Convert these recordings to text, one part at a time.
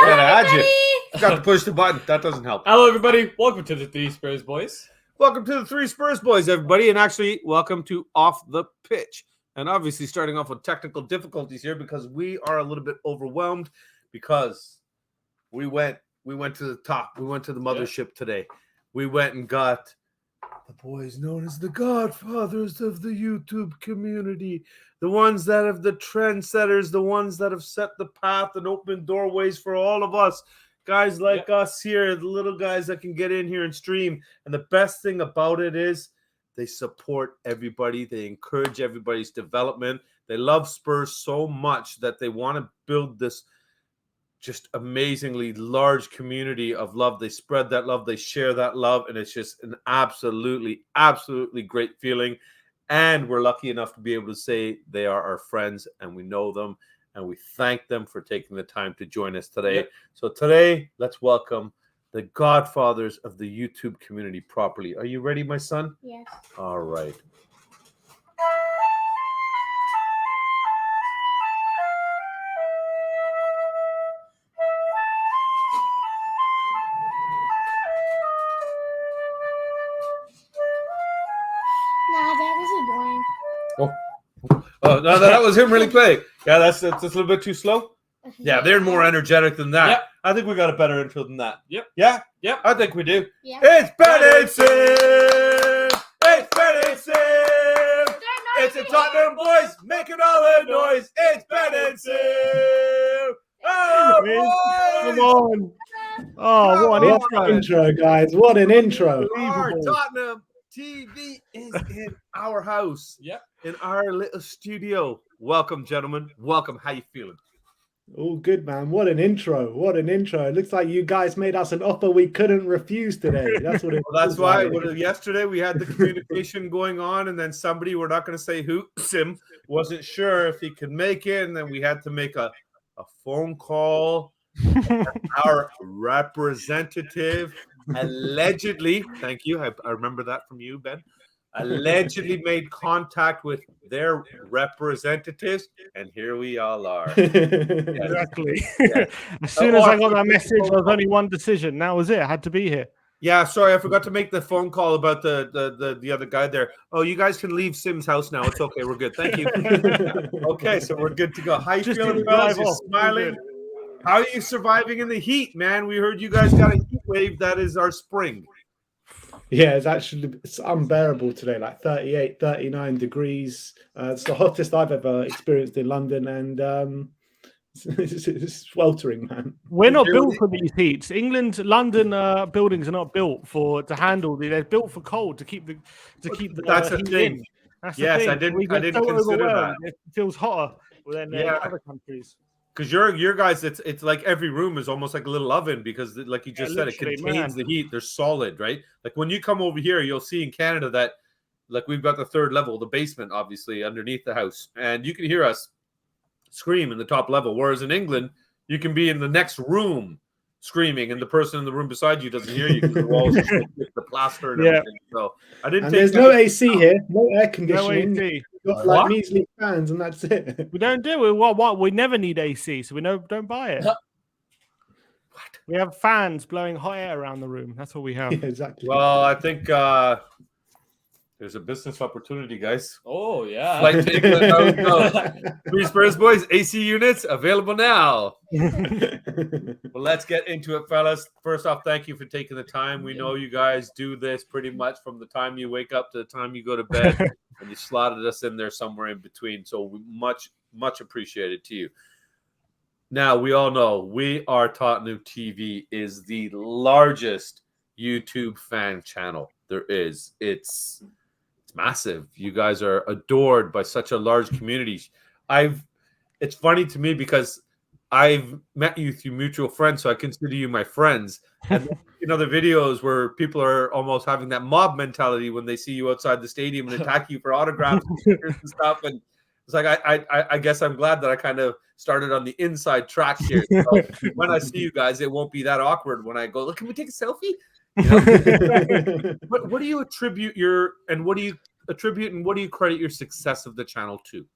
Got to push the button. That doesn't help. Hello, everybody. Welcome to the Three Spurs Boys. Welcome to the Three Spurs Boys, everybody. And actually, welcome to Off the Pitch. And obviously, starting off with technical difficulties here because we are a little bit overwhelmed because we went to the top. We went to the mothership today. We went and got the boys known as the Godfathers of the YouTube community. The ones that have the trendsetters, the ones that have set the path and opened doorways for all of us. Guys like us here, the little guys that can get in here and stream. And the best thing about it is they support everybody. They encourage everybody's development. They love Spurs so much that they want to build this just amazingly large community of love. They spread that love. They share that love. And it's just an absolutely great feeling. And we're lucky enough to be able to say they are our friends and we know them. And we thank them for taking the time to join us today. Yep. So today, let's welcome the Godfathers of the YouTube community properly. Are you ready, my son? Yes. All right. Nah, Dad, this is boring. Oh, no, that was him really quick. Yeah, that's a little bit too slow. Yeah, they're more energetic than that. Yep. I think we got a better intro than that. Yep. Yeah? Yep. I think we do. Yep. It's Ben and Sim! It's Ben and Sim! It's the Tottenham boys making all the noise. It's Ben and Sim! Oh, come on. Oh, what an intro, guys. What an intro. Our Tottenham TV is in our house. Yep. In our little studio. Welcome, gentlemen. Welcome. How you feeling? Oh, good, man. What an intro. What an intro. It looks like you guys made us an offer we couldn't refuse today. That's what it well, that's why yesterday we had the communication going on, and then somebody, we're not going to say who, Sim, wasn't sure if he could make it, and then we had to make a phone call. Our representative allegedly, thank you, I remember that from you, Ben, allegedly made contact with their representatives, and here we all are. Exactly. Yes. As soon as I got that message, there was only one decision. That was it. I had to be here. Yeah, sorry, I forgot to make the phone call about the other guy there. Oh, you guys can leave Sim's house now. It's okay. We're good. Thank you. Okay, so we're good to go. How you feeling, fellas? You're smiling. How are you surviving in the heat, man? We heard you guys got a heat wave. That is our spring. Yeah, it's unbearable today, like 38, 39 degrees. It's the hottest I've ever experienced in London, and it's sweltering, man. We're not built for these heats. England, London buildings are not built to handle. They're built for cold to keep the. That's a thing. That's yes, the thing. I didn't consider that. It feels hotter than other countries. Because your guys, it's like every room is almost like a little oven because, like you just said, it contains the heat. They're solid, right? Like when you come over here, you'll see in Canada that, like, we've got the third level, the basement, obviously, underneath the house, and you can hear us scream in the top level. Whereas in England, you can be in the next room screaming, and the person in the room beside you doesn't hear you because the walls are the plaster and everything. So I didn't. And there's no AC here, no air conditioning. No AC. Got like measly fans, and that's it. We don't do it. What? We never need AC, so we don't buy it. What? We have fans blowing hot air around the room. That's what we have. Yeah, exactly. Well, I think there's a business opportunity, guys. Oh, yeah. Flight to England. Three Spurs Boys, AC units available now. Well, let's get into it, fellas. First off, thank you for taking the time. We know you guys do this pretty much from the time you wake up to the time you go to bed, and you slotted us in there somewhere in between. So we much appreciated to you. Now, we all know We Are Tottenham TV is the largest YouTube fan channel there is. It's massive. You guys are adored by such a large community. It's funny to me because I've met you through mutual friends, so I consider you my friends. And in other videos where people are almost having that mob mentality when they see you outside the stadium and attack you for autographs and stuff. And it's like I guess I'm glad that I kind of started on the inside track here. So when I see you guys, it won't be that awkward when I go, look, can we take a selfie? You know? What do you attribute what do you credit your success of the channel to?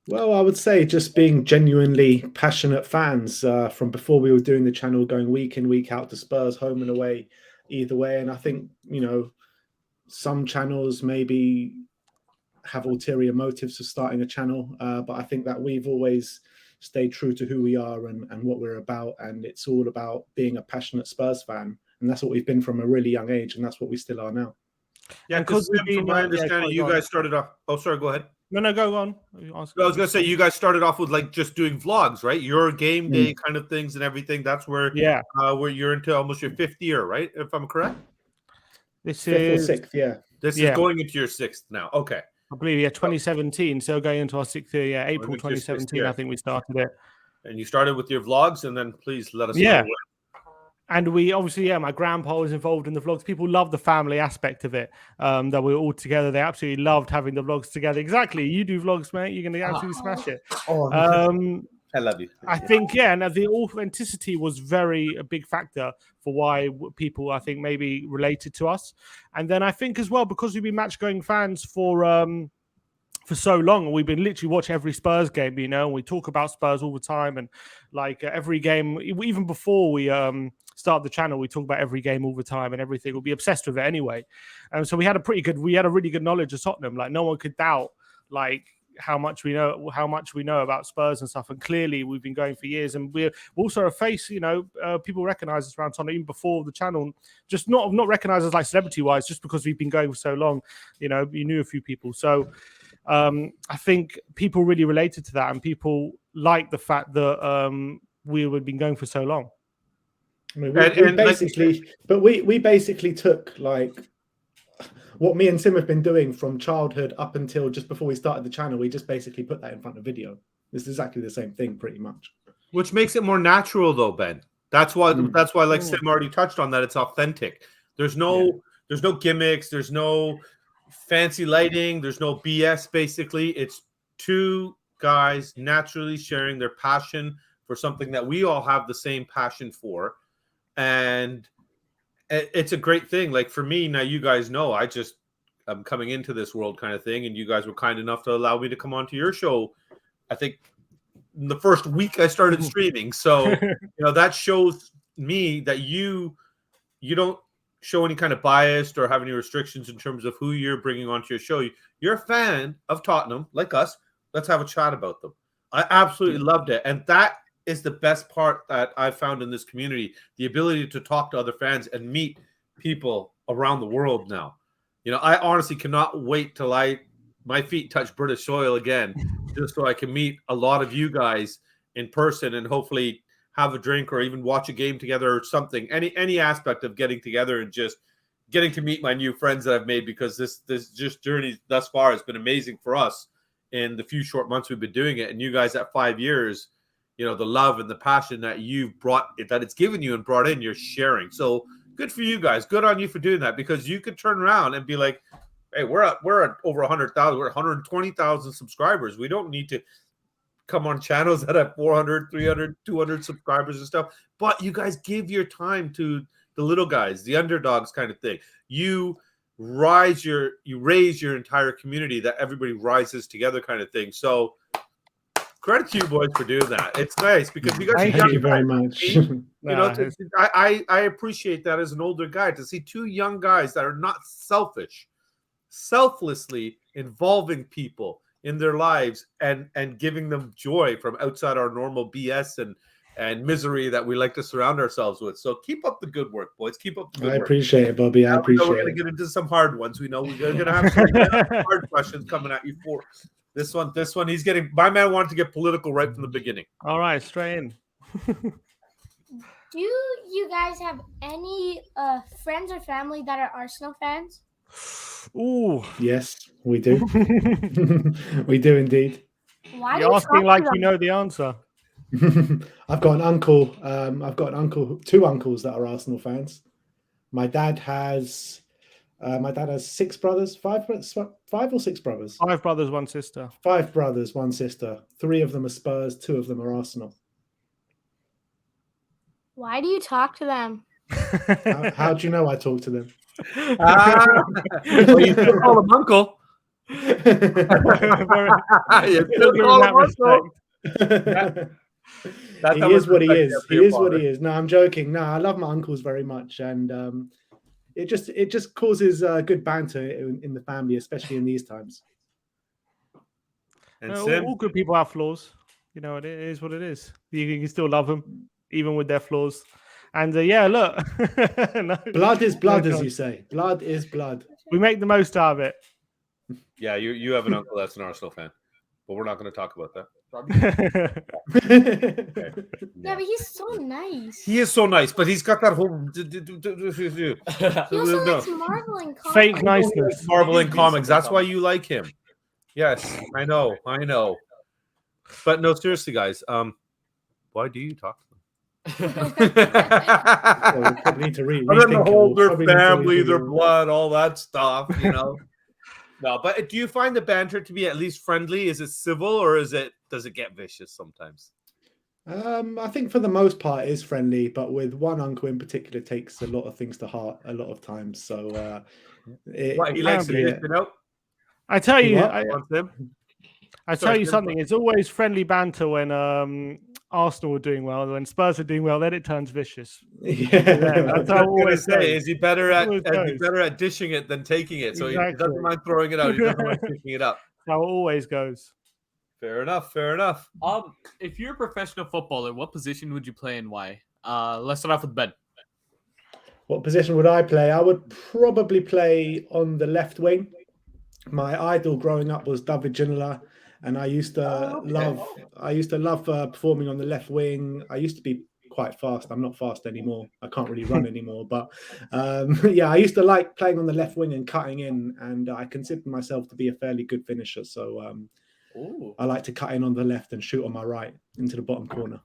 Well, I would say just being genuinely passionate fans from before we were doing the channel, going week in, week out to Spurs, home and away, either way. And I think, some channels maybe have ulterior motives for starting a channel, but I think that we've always stayed true to who we are and what we're about. And it's all about being a passionate Spurs fan. And that's what we've been from a really young age. And that's what we still are now. Yeah, And because 'cause we've from been, my yeah, understanding, you go on. guys started off. Oh, sorry, go ahead. No, go on. I was gonna say you guys started off with like just doing vlogs, right? Your game day kind of things and everything. That's where where you're into almost your 5th year, right? If I'm correct. This Fifth is or 6th, yeah. This is going into your 6th now. Okay. I believe 2017. So going into our 6th year, April into your 6th 2017. year. I think we started it. And you started with your vlogs, and then please let us know. Yeah. And we obviously, my grandpa was involved in the vlogs. People love the family aspect of it. That we're all together. They absolutely loved having the vlogs together. Exactly. You do vlogs, mate. You're going to absolutely smash it. I love you. I think, and the authenticity was a big factor for why people, I think, maybe related to us. And then I think as well, because we've been match going fans for so long, we've been literally watching every Spurs game, and we talk about Spurs all the time, and like every game, even before we start the channel, we talk about every game all the time and everything. We'll be obsessed with it anyway. And so we had a really good knowledge of Tottenham. Like no one could doubt like how much we know about Spurs and stuff. And clearly we've been going for years, and we're also a face, people recognize us around Tottenham even before the channel, just not recognize us like celebrity wise, just because we've been going for so long. You knew a few people. So I think people really related to that, and people like the fact that we've been going for so long. I mean, we basically took like what me and Tim have been doing from childhood up until just before we started the channel. We just basically put that in front of video. It's exactly the same thing, pretty much. Which makes it more natural, though, Ben. That's why, like Tim already touched on that. It's authentic. There's no gimmicks. There's no fancy lighting. There's no BS. Basically, it's two guys naturally sharing their passion for something that we all have the same passion for, and it's a great thing. Like for me, now you guys know I'm coming into this world kind of thing, and you guys were kind enough to allow me to come onto your show. I think in the first week I started streaming, so that shows me that you don't show any kind of bias or have any restrictions in terms of who you're bringing onto your show. You're a fan of Tottenham, like us. Let's have a chat about them. I absolutely loved it, and that is the best part that I've found in this community, the ability to talk to other fans and meet people around the world now. I honestly cannot wait till my feet touch British soil again, just so I can meet a lot of you guys in person and hopefully have a drink or even watch a game together or something. Any aspect of getting together and just getting to meet my new friends that I've made, because this just journey thus far has been amazing for us in the few short months we've been doing it. And you guys at 5 years, the love and the passion that you've brought, that it's given you and brought in, you're sharing. So good for you guys. Good on you for doing that, because you could turn around and be like, hey, we're at over 100,000. We're at 120,000 subscribers. We don't need to come on channels that have 400, 300, 200 subscribers and stuff. But you guys give your time to the little guys, the underdogs kind of thing. You raise your entire community, that everybody rises together kind of thing. So credit to you boys for doing that. It's nice because you guys. Thank you very much. I appreciate that as an older guy, to see two young guys that are not selflessly involving people in their lives and giving them joy from outside our normal BS and misery that we like to surround ourselves with. So keep up the good work, boys. Keep up the good work. I appreciate it, Bobby. I appreciate it. We're going to get into some hard ones. We know we're going to have some hard questions coming at you for this one. My man wanted to get political right from the beginning. All right, straight in. Do you guys have any friends or family that are Arsenal fans? Ooh, yes, we do. We do indeed. Why you're asking like you know the answer. I've got an uncle. Two uncles that are Arsenal fans. My dad has 6 brothers, 5 or 6 brothers. 5 brothers, 1 sister. 5 brothers, 1 sister. 3 of them are Spurs, 2 of them are Arsenal. Why do you talk to them? How do you know I talk to them? Well, you still call him uncle. Very- You still took give him all that of us, though. respect. That's He how much is what he respect you is. have for He your is what father. he is. No, I'm joking. No, I love my uncles very much, and it just causes good banter in the family, especially in these times. And No, Sim, all good people have flaws. You know, it is what it is. You can still love them, even with their flaws. And yeah, look, no, Blood is blood, no as chance. you say. Blood is blood. We make the most out of it. yeah, you have an uncle that's an Arsenal fan, but we're not going to talk about that. Yeah, but he's so nice. He is so nice, but he's got that whole. He also likes Marvel and comics. Fake niceness. Marbling He's comics. decent That's why comics. you like him. Yes, I know. But no, seriously, guys. Why do you talk to them? Well, we probably need to And then the rethink it. whole We'll their probably need to family, their redo it. blood, all that stuff, you know. No, but do you find the banter to be at least friendly? Is it civil, or does it get vicious sometimes? I think for the most part it is friendly, but with one uncle in particular takes a lot of things to heart a lot of times. So What he likes to yeah. dish it out I tell You you, what? I on them. tell Sorry, you Sim, something. It's always friendly banter when Arsenal are doing well. When Spurs are doing well, then it turns vicious. Yeah. That's how it always goes. Is he better That's at how it is he goes. better at dishing it than taking it? So he doesn't Exactly. mind throwing it out. He doesn't mind picking it up. That's how it always goes. Fair enough. Fair enough. If you're a professional footballer, what position would you play and why? Let's start off with Ben. What position would I play? I would probably play on the left wing. My idol growing up was David Ginola, and I used to love performing on the left wing. I used to be quite fast. I'm not fast anymore. I can't really run anymore. But yeah, I used to like playing on the left wing and cutting in, and I consider myself to be a fairly good finisher. So Ooh. I like to cut in on the left and shoot on my right into the bottom corner.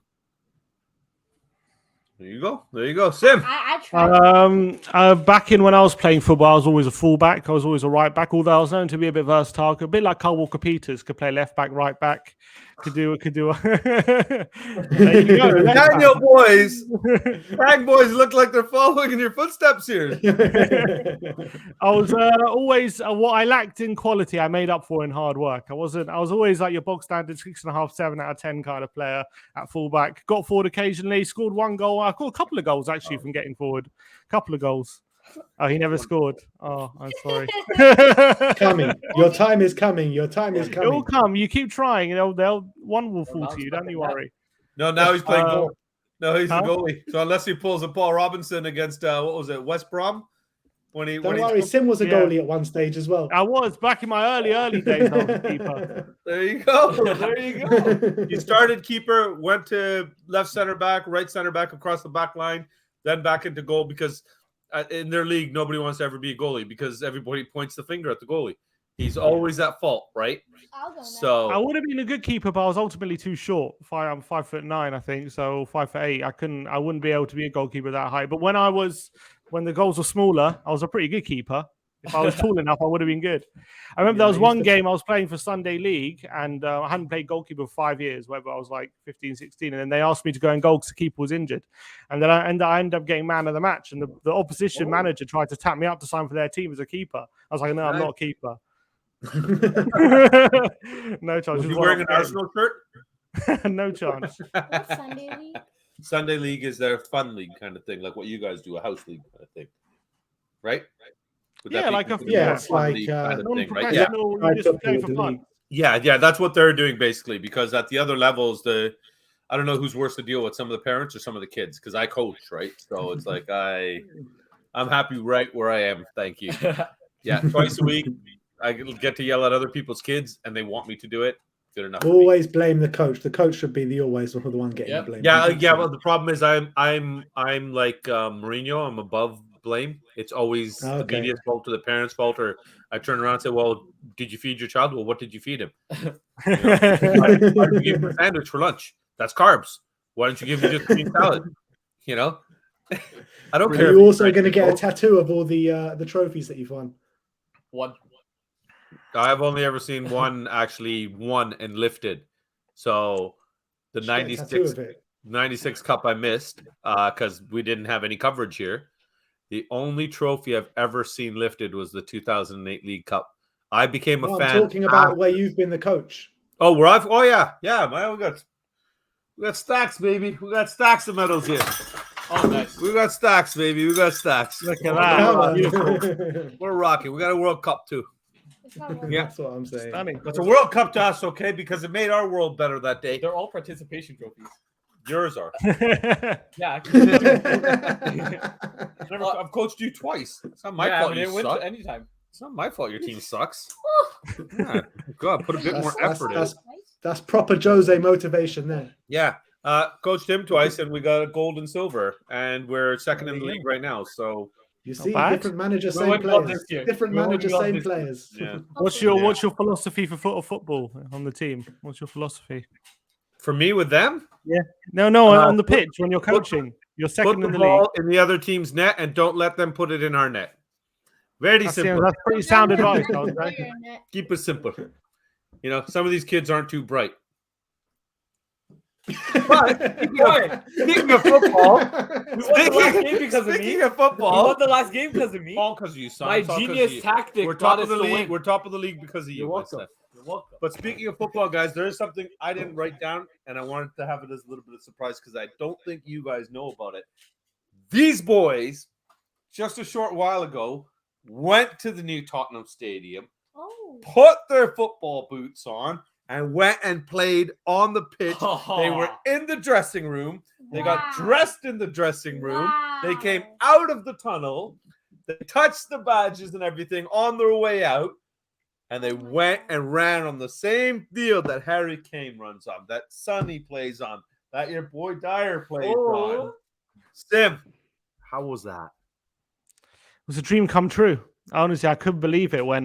There you go. There you go. Sim. I tried. Back in when I was playing football, I was always a fullback. I was always a right back, although I was known to be a bit versatile. A bit like Kyle Walker-Peters, could play left back, right back. Could do. There you go. Daniel boys. Tag boys look like they're following in your footsteps here. I was always what I lacked in quality, I made up for in hard work. I was always like your bog standard 6.5, 7 out of 10 kind of player at fullback. Got forward occasionally, scored one goal. I scored a couple of goals actually from getting forward. A couple of goals. Oh, he never scored. Oh, I'm sorry. Coming. Your time is coming. Your time is It coming. will come. You keep trying. One will fall to you. Don't you worry. No, now he's playing goal. No, he's Huh? the goalie. So unless he pulls a Paul Robinson against what was it, West Brom? Don't worry, Sim was a Yeah. goalie at one stage as well. I was back in my early days. I was a keeper. There you go. There you go. He started keeper, went to left center back, right center back across the back line, then back into goal because in their league, nobody wants to ever be a goalie because everybody points the finger at the goalie. He's always at fault, right? I'll go now. So I would have been a good keeper, but I was ultimately too short. I'm 5'9", I think, so 5'8". I wouldn't be able to be a goalkeeper that high. But when the goals were smaller, I was a pretty good keeper. If I was tall enough, I would have been good. I remember there was one game I was playing for Sunday League, and I hadn't played goalkeeper for 5 years, whether I was like 15, 16, and then they asked me to go in goal because the keeper was injured. And then I ended up getting man of the match, and the opposition manager tried to tap me up to sign for their team as a keeper. I was like, no, I'm not a keeper. No chance. was Just he one wearing an off Arsenal shirt? game. No chance. What's Sunday League? Sunday league is their fun league kind of thing, like what you guys do, a house league kind of thing, right? Would that Yeah, be like a considered yeah, more it's fun like, league kind of thing, right? Yeah. Non-professional, I you just took play you for with the fun. league. Yeah, that's what they're doing basically. Because at the other levels, I don't know who's worse to deal with, some of the parents or some of the kids. Because I coach, right? So it's like I'm happy right where I am. Thank you. Yeah, twice a week I get to yell at other people's kids, and they want me to do it. Good enough. for me. Always blame the coach. The coach should be the one getting Yep. the blame. Yeah. Well, the problem is I'm like Mourinho. I'm above blame. It's always the Okay. media's fault or the parents' fault. Or I turn around and say, "Well, did you feed your child? Well, what did you feed him? Why did you give him a sandwich for lunch? That's carbs. Why don't you give him just green salad? You know, I don't Are care. you also going to get a tattoo of all the trophies that you've won? One. I've only ever seen one actually won and lifted. So the Just get a tattoo 96 of it. 96 Cup I missed because we didn't have any coverage here. The only trophy I've ever seen lifted was the 2008 League Cup. I became a No, I'm fan. talking about where you've been the coach. Oh, where I've. Oh yeah, man. We got stacks, baby. We got stacks of medals here. Oh, nice. We got stacks, baby. We got stacks. Look at Come that. on. Beautiful. We're rocking. We got a World Cup too. It's not World Yeah. Cup. That's what I'm saying. Stunning. It's a World Cup to us, okay? Because it made our world better that day. They're all participation trophies. Yours are. Yeah. I've coached you twice. It's not my Yeah, fault but you it wins suck. anytime. It's not my fault your team sucks. Yeah. God, put a bit more effort in. That's proper Jose motivation there. Yeah. Coached him twice, and we got a gold and silver, and we're second in the league right now. So You see, bad. different managers, We same wouldn't love players. this year. Different We wouldn't managers, love same this year. players. yeah, What's Yeah. your philosophy for football on the team? What's your philosophy? for me with them, No, on the pitch when you're coaching. You're put second the in the league. ball in the other team's net, and don't let them put it in our net. Very simple. That's pretty sound advice, I would say. Keep it simple. You know, some of these kids aren't too bright. But speaking of football, We won the last game because of me. speaking of We football, won the last game because of me. all because of you, son. My It's all 'cause of genius you. tactic We're got top us of the to league. win. We're top of the league because of you. You're my welcome. son. You're welcome. But speaking of football, guys, there is something I didn't write down, and I wanted to have it as a little bit of surprise because I don't think you guys know about it. These boys, just a short while ago, went to the new Tottenham Stadium, Oh. put their football boots on, and went and played on the pitch. They were in the dressing room. They got Wow. dressed in the dressing room. They came Wow. out of the tunnel. They touched the badges and everything on their way out. And they went and ran on the same field that Harry Kane runs on, that Sonny plays on, that your boy Dyer plays on. Sim, how was that? It was a dream come true. Honestly, I couldn't believe it when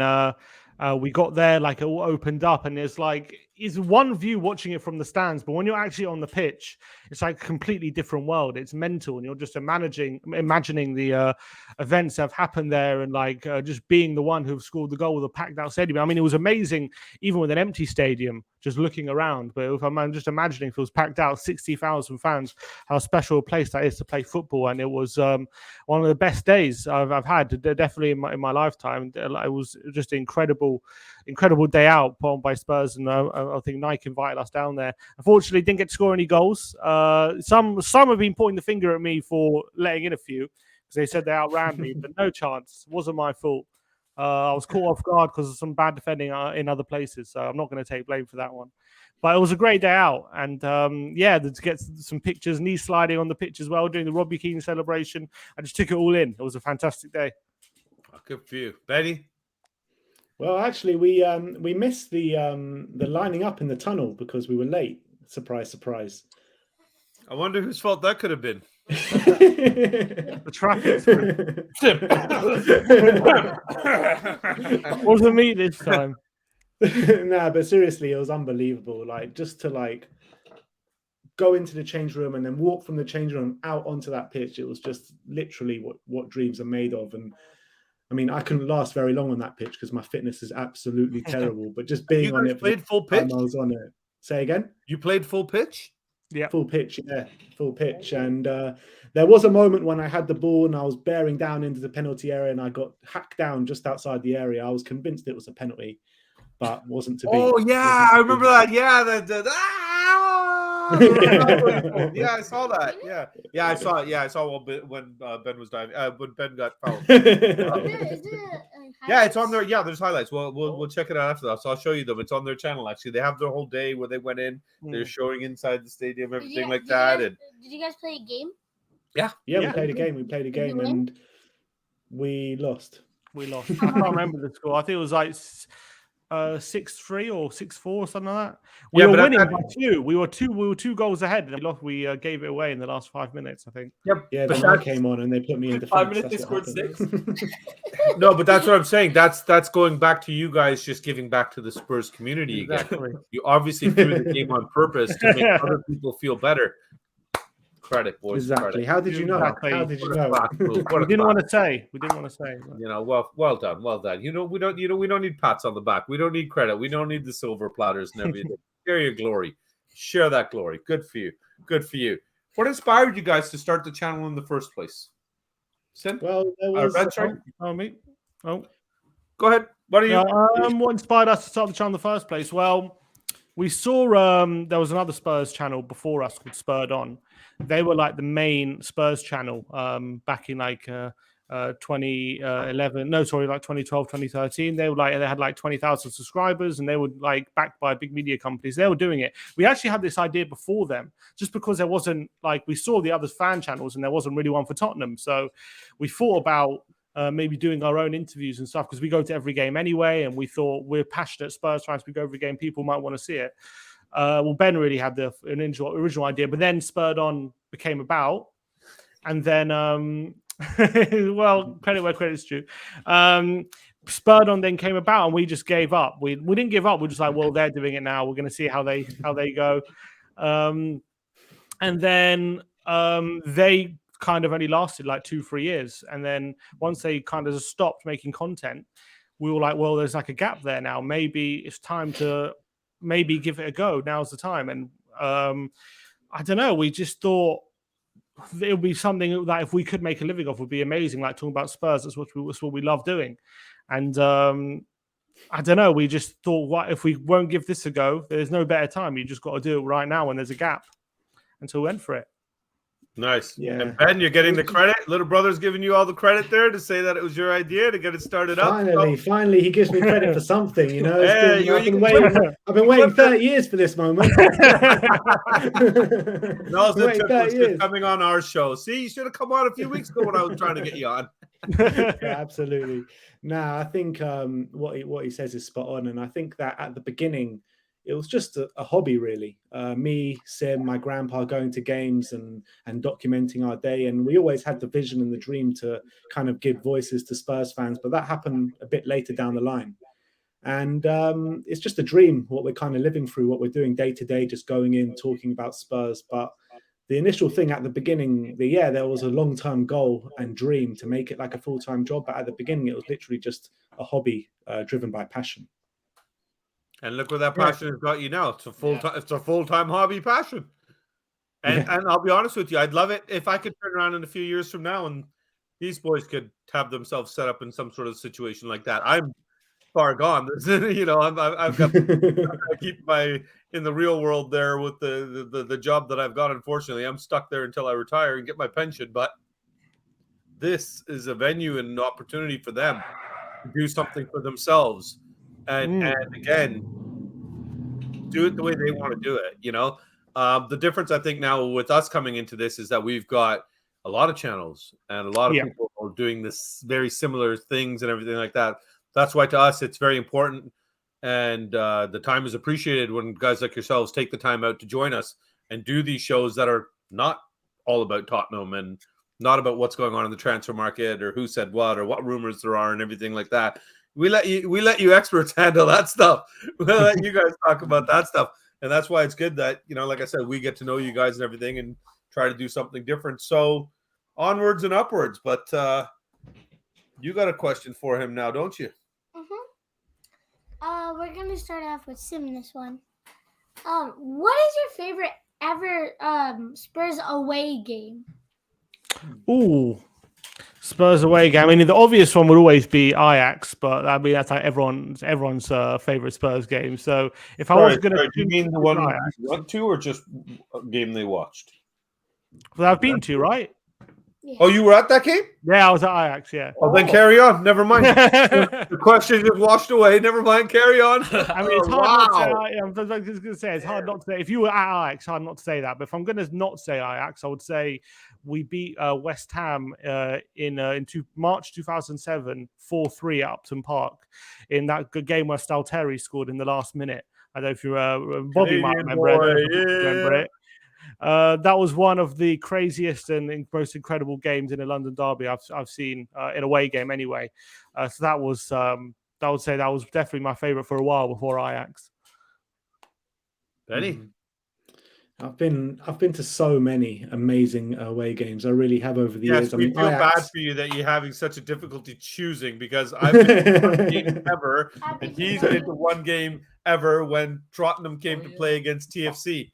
we got there, like it all opened up, and it's one view watching it from the stands, but when you're actually on the pitch, it's like a completely different world. It's mental, and you're just imagining the events that have happened there, and just being the one who scored the goal with a packed out stadium. I mean, it was amazing, even with an empty stadium, just looking around. But if I'm just imagining if it was packed out, 60,000 fans, how special a place that is to play football, and it was one of the best days I've had, definitely in my lifetime. It was just an incredible day out put on by Spurs, and I think Nike invited us down there. Unfortunately, didn't get to score any goals. Some have been pointing the finger at me for letting in a few because they said they outran me, but no chance. It wasn't my fault. I was caught off guard because of some bad defending in other places, so I'm not going to take blame for that one. But it was a great day out, and to get some pictures, knee sliding on the pitch as well during the Robbie Keane celebration. I just took it all in. It was a fantastic day. Good for you, Betty. Well, actually, we missed the lining up in the tunnel because we were late. Surprise, surprise. I wonder whose fault that could have been. The traffic wasn't me this time. Nah, but seriously, it was unbelievable. Just to go into the change room and then walk from the change room out onto that pitch. It was just literally what dreams are made of. And I mean, I couldn't last very long on that pitch because my fitness is absolutely terrible. But just being You on guys it, played full pitch. I was on it. Say again. You played full pitch. Yeah, full pitch. Yeah, full pitch. And there was a moment when I had the ball and I was bearing down into the penalty area and I got hacked down just outside the area. I was convinced it was a penalty, but wasn't to be. Oh yeah, I remember that. Yeah, yeah, I saw that. Yeah, I saw it. Yeah, I saw when Ben was diving. When Ben got fouled. Yeah, it's on there. Yeah, there's highlights. We'll check it out after that. So I'll show you them. It's on their channel. Actually, they have their whole day where they went in. They're showing inside the stadium, everything like that. Did you guys play a game? Yeah, we played a game. We played a game and we lost. We lost. I can't remember the score. I think it was 6-3 or 6-4 or something like that. We were winning by 2. We were 2 goals ahead, and we lost. We gave it away in the last 5 minutes, I think. Yep. Yeah, then I came on and they put me in defense. 5 minutes, they scored 6. No, but that's what I'm saying. That's going back to you guys just giving back to the Spurs community again. Exactly. You obviously threw the game on purpose to make other people feel better. Credit, boys. Exactly. Credit. How did you know? Exactly. How did you know? We didn't want to say. We didn't want to say. But... You know, well done. We don't need pats on the back. We don't need credit. We don't need the silver platters and everything. Share your glory. Share that glory. Good for you. Good for you. What inspired you guys to start the channel in the first place? Sim? Well, there was. Red, sorry? me. Oh, Go ahead. What are you? What inspired us to start the channel in the first place? Well, we saw there was another Spurs channel before us called Spurred On. They were like the main Spurs channel back in like 2011. No, sorry, like 2012, 2013. They had like 20,000 subscribers, and they were like backed by big media companies. They were doing it. We actually had this idea before them, just because there wasn't like we saw the other fan channels, and there wasn't really one for Tottenham. So we thought about maybe doing our own interviews and stuff, because we go to every game anyway, and we thought we're passionate Spurs fans. We go every game, people might want to see it. Well, Ben really had the original idea, but then Spurred On became about, and then well, credit where credit's due. Spurred On then came about, and we just gave up. We didn't give up. We're just like, well, they're doing it now. We're going to see how they go. And then they kind of only lasted like 2-3 years, and then once they kind of stopped making content, we were like, well, there's like a gap there now. Maybe it's time to maybe give it a go. Now's the time. And I don't know. We just thought it would be something that if we could make a living off would be amazing. Like talking about Spurs, that's what we love doing. And I don't know. We just thought, what if we won't give this a go? There's no better time. You just got to do it right now when there's a gap. And so we went for it. Nice. Yeah. And Ben, you're getting the credit. Little brother's giving you all the credit there to say that it was your idea to get it started up. Finally, he gives me credit for something. You know, Yeah, I've been waiting 30 years for this moment. And all it took was just coming on our show. See, you should have come on a few weeks ago when I was trying to get you on. Yeah, absolutely. I think what he says is spot on, and I think that at the beginning it was just a hobby, really. Me, Sim, my grandpa going to games and documenting our day. And we always had the vision and the dream to kind of give voices to Spurs fans. But that happened a bit later down the line. And it's just a dream, what we're kind of living through, what we're doing day to day, just going in, talking about Spurs. But the initial thing at the beginning, there was a long-term goal and dream to make it like a full-time job. But at the beginning, it was literally just a hobby driven by passion. And look where that passion has got you now. It's a full-time hobby passion. And I'll be honest with you, I'd love it if I could turn around in a few years from now and these boys could have themselves set up in some sort of situation like that. I'm far gone. You know, I've got to keep in the real world there with the job that I've got. Unfortunately, I'm stuck there until I retire and get my pension. But this is a venue and an opportunity for them to do something for themselves. And again, do it the way they want to do it. You know, the difference I think now with us coming into this is that we've got a lot of channels and a lot of people are doing this very similar things and everything like that. That's why to us it's very important, and the time is appreciated when guys like yourselves take the time out to join us and do these shows that are not all about Tottenham and not about what's going on in the transfer market or who said what or what rumors there are and everything like that. We let you experts handle that stuff. We'll let you guys talk about that stuff. And that's why it's good that, you know, like I said, we get to know you guys and everything and try to do something different. So onwards and upwards. But you got a question for him now, don't you? Mm-hmm. We're going to start off with Sim this one. What is your favorite ever Spurs away game? Ooh. Spurs away game. I mean, the obvious one would always be Ajax, but I mean that's like everyone's favorite Spurs game. So if I was going to, do you mean the one you went to, or just a game they watched? Well, I've been to, right? Yeah. Oh, you were at that game? Yeah, I was at Ajax. Yeah. Oh, then carry on. Never mind. The question just washed away. Never mind. Carry on. I mean, it's hard not to. I'm just going to say it's hard not to say. If you were at Ajax, it's hard not to say that. But if I'm going to not say Ajax, I would say we beat West Ham in March 2007, 4-3 at Upton Park in that good game where Stalteri scored in the last minute. I don't know if you Bobby might remember it. That was one of the craziest and most incredible games in a London derby I've seen in a away game anyway. So that was I would say that was definitely my favourite for a while before Ajax. Benny? I've been to so many amazing away games. I really have over the years. I mean, we feel bad for you that you're having such a difficulty choosing, because I've been to one game ever, and he's been to one game ever when Tottenham came to play against TFC.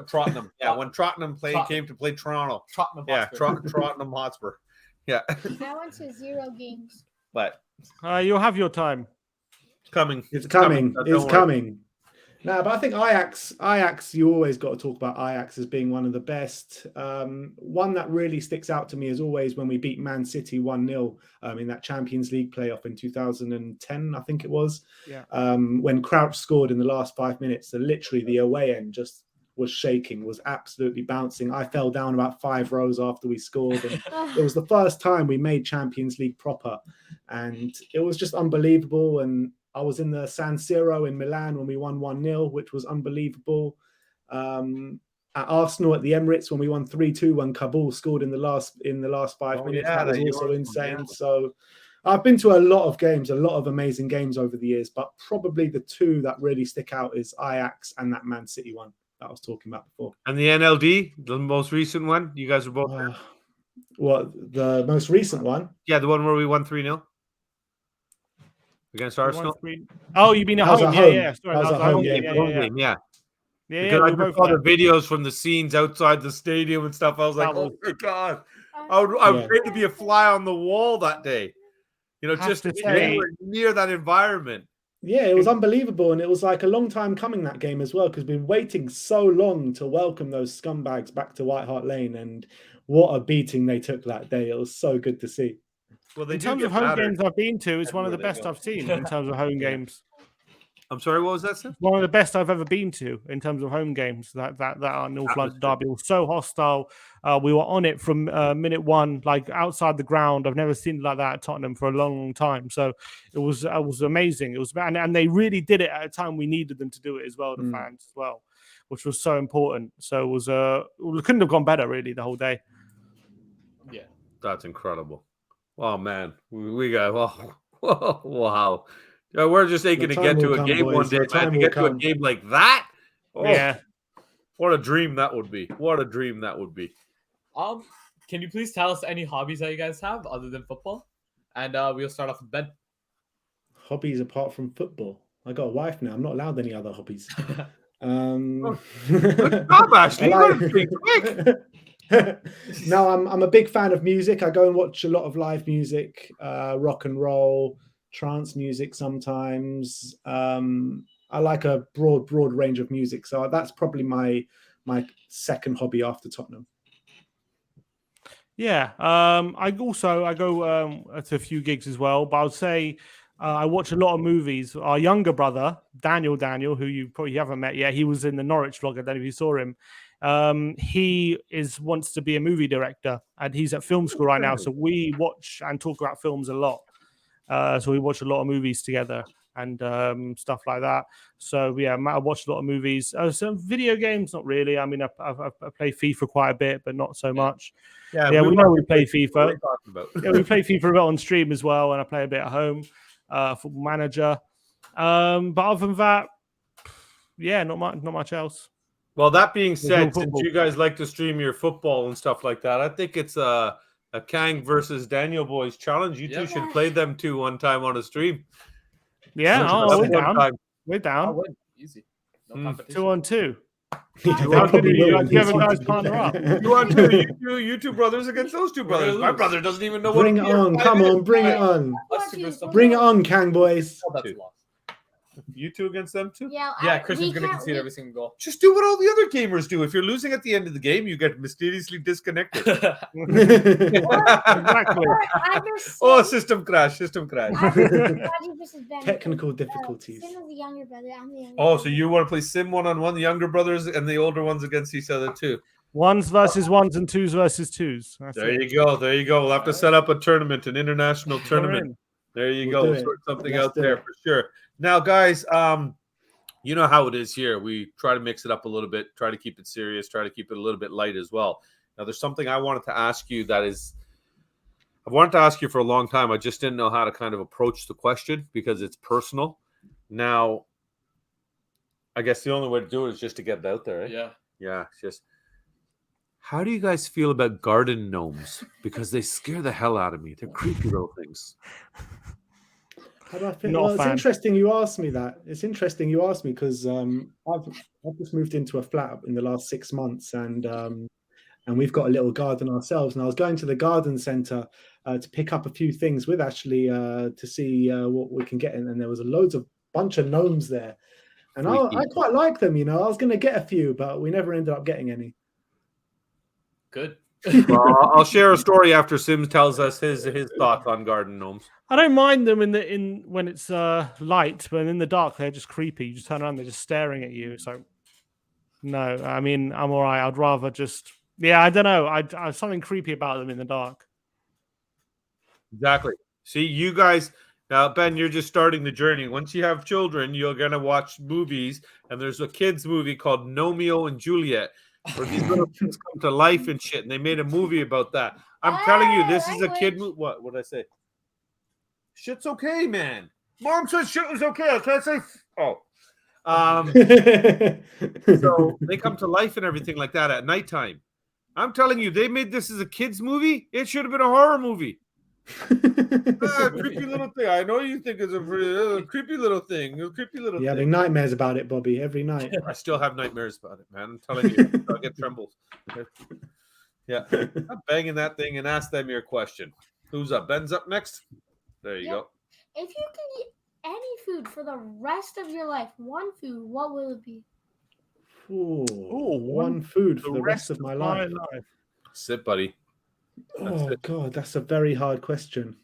Tottenham, when Tottenham came to play Toronto. Tottenham Hotspur. Yeah. I went to 0 games. But you'll have your time. coming. It's coming. Don't It's worry. coming. No, but I think Ajax, you always got to talk about Ajax as being one of the best. One that really sticks out to me is always when we beat Man City 1-0 in that Champions League playoff in 2010, I think it was. Yeah. When Crouch scored in the last 5 minutes, so literally the away end just was shaking, was absolutely bouncing. I fell down about 5 rows after we scored, and it was the first time we made Champions League proper, and it was just unbelievable. And I was in the San Siro in Milan when we won 1-0, which was unbelievable. At Arsenal at the Emirates when we won 3-2 when Kabul scored in the last 5 minutes. Yeah, that was that also Euro, insane. yeah. So I've been to a lot of games, a lot of amazing games over the years, but probably the two that really stick out is Ajax and that Man City one that I was talking about before. And the NLD, the most recent one, you guys were both there. What, the most recent one? Yeah, the one where we won 3-0 against Arsenal. Oh, you mean at That was home? at Yeah, home. yeah. Sorry, That was that at was home, home yeah. game. Home game, yeah. Yeah, Because yeah, I we just both saw the there. videos from the scenes outside the stadium and stuff. I was like, That was- oh my God. I would Yeah. great to be a fly on the wall that day. You know, Have just to to be say- anywhere near that environment. Yeah, it was unbelievable, and it was like a long time coming, that game as well, because we've been waiting so long to welcome those scumbags back to White Hart Lane, and what a beating they took that day. It was so good to see. Well, they In do terms get of home battered. games I've been to, it's one of the Everywhere they best go. I've seen in terms of home Yeah. games. I'm sorry, what was that, Sim? One of the best I've ever been to in terms of home games. That our North London Atmosphere. derby was so hostile. We were on it from minute one, like outside the ground. I've never seen it like that at Tottenham for a long, long time. So it was amazing. It was, and they really did it at a time we needed them to do it as well, the fans as well, which was so important. So it was we couldn't have gone better really the whole day. Yeah. That's incredible. Oh, man. We got, oh, wow. Yeah, we're just aching The to time get to will a come, game boys. one day, The man. time To will get to a come. game like that? Oh, Yeah. what a dream that would be. What a dream that would be. Can you please tell us any hobbies that you guys have other than football? And we'll start off with Ben. Hobbies apart from football. I got a wife now. I'm not allowed any other hobbies. Good job, Ashley. You got it pretty quick. No, I'm a big fan of music. I go and watch a lot of live music, rock and roll, trance music sometimes. I like a broad range of music. So that's probably my second hobby after Tottenham. Yeah. I go to a few gigs as well, but I would say I watch a lot of movies. Our younger brother, Daniel, who you probably haven't met yet, he was in the Norwich vlog. I don't know if you saw him. He wants to be a movie director, and he's at film school right now. So we watch and talk about films a lot. So we watch a lot of movies together and stuff like that. So yeah, I watch a lot of movies. Some video games, not really. I mean, I play FIFA quite a bit, but not so much. Yeah, we know we play FIFA. What are we talking about? Yeah, we play FIFA a bit on stream as well, and I play a bit at home. Football Manager. But other than that, yeah, not much else. Well, that being said, no since football. you guys like to stream your football and stuff like that, I think it's a Kang versus Daniel boys challenge. You two Yep. should play them two one time on a stream. Yeah, That's we're one down. time. We're I down. win. Easy. No competition. 2-on-2. They How good probably are you? will. Like, you have a guys partner up. You want to you two brothers against those two brothers. gonna My lose. brother doesn't even know Bring it what. on. Come on, bring it on. Let's do this stuff. Bring it on, Kang boys. Oh, that's a loss. You two against them two. Yeah, Yeah, Christian's gonna concede every single goal. Just do what all the other gamers do. If you're losing at the end of the game, you get mysteriously disconnected. Exactly. Oh, system crash. Technical difficulties. Sim is the younger brother. I'm the younger Oh, brother. so you want to play Sim 1-on-1, the younger brothers and the older ones against each other too. Ones versus ones and twos versus twos. That's There it. you go. We'll have to set up a tournament, an international We're tournament. in. There you We'll go. do We'll it. sort something Let's out do there it. for sure. Now, guys, you know how it is here. We try to mix it up a little bit, try to keep it serious, try to keep it a little bit light as well. Now, there's something I wanted to ask you I've wanted to ask you for a long time. I just didn't know how to kind of approach the question because it's personal. Now, I guess the only way to do it is just to get it out there. Eh? Yeah. Yeah, it's just how do you guys feel about garden gnomes? Because they scare the hell out of me. They're creepy little things. How do I feel? Not a Well, it's fan. interesting you asked me that. It's interesting you asked me because I've just moved into a flat in the last 6 months, and we've got a little garden ourselves. And I was going to the garden centre to pick up a few things with Ashley to see what we can get in, and there was loads of bunch of gnomes there. And I Freaky. quite like them, I was going to get a few, but we never ended up getting any. Good. Well, I'll share a story after Sims tells us his thoughts on garden gnomes. I don't mind them in when it's light, but in the dark they're just creepy. You just turn around, they're just staring at you. So no, I mean I'm all right. I'd rather just I don't know. I something creepy about them in the dark. Exactly. See, you guys now, Ben, you're just starting the journey. Once you have children, you're gonna watch movies, and there's a kids movie called Romeo and Juliet, where these little things come to life and shit. And they made a movie about that. I'm telling you, this is a kid movie. What did I say? Shit's okay, man. Mom said shit was okay. I can't say. So they come to life and everything like that at nighttime. I'm telling you, they made this as a kids movie. It should have been a horror movie. Creepy little thing. I know you think it's a creepy little thing. A creepy little You're thing. having nightmares about it, Bobby, every night. I still have nightmares about it, man. I'm telling you, I get trembles. Yeah, I'm banging that thing and ask them your question. Who's up? Ben's up next. There you go. If you could eat any food for the rest of your life, one food, what will it be? One food for the rest of my life. Sit, buddy. Oh God, that's a very hard question.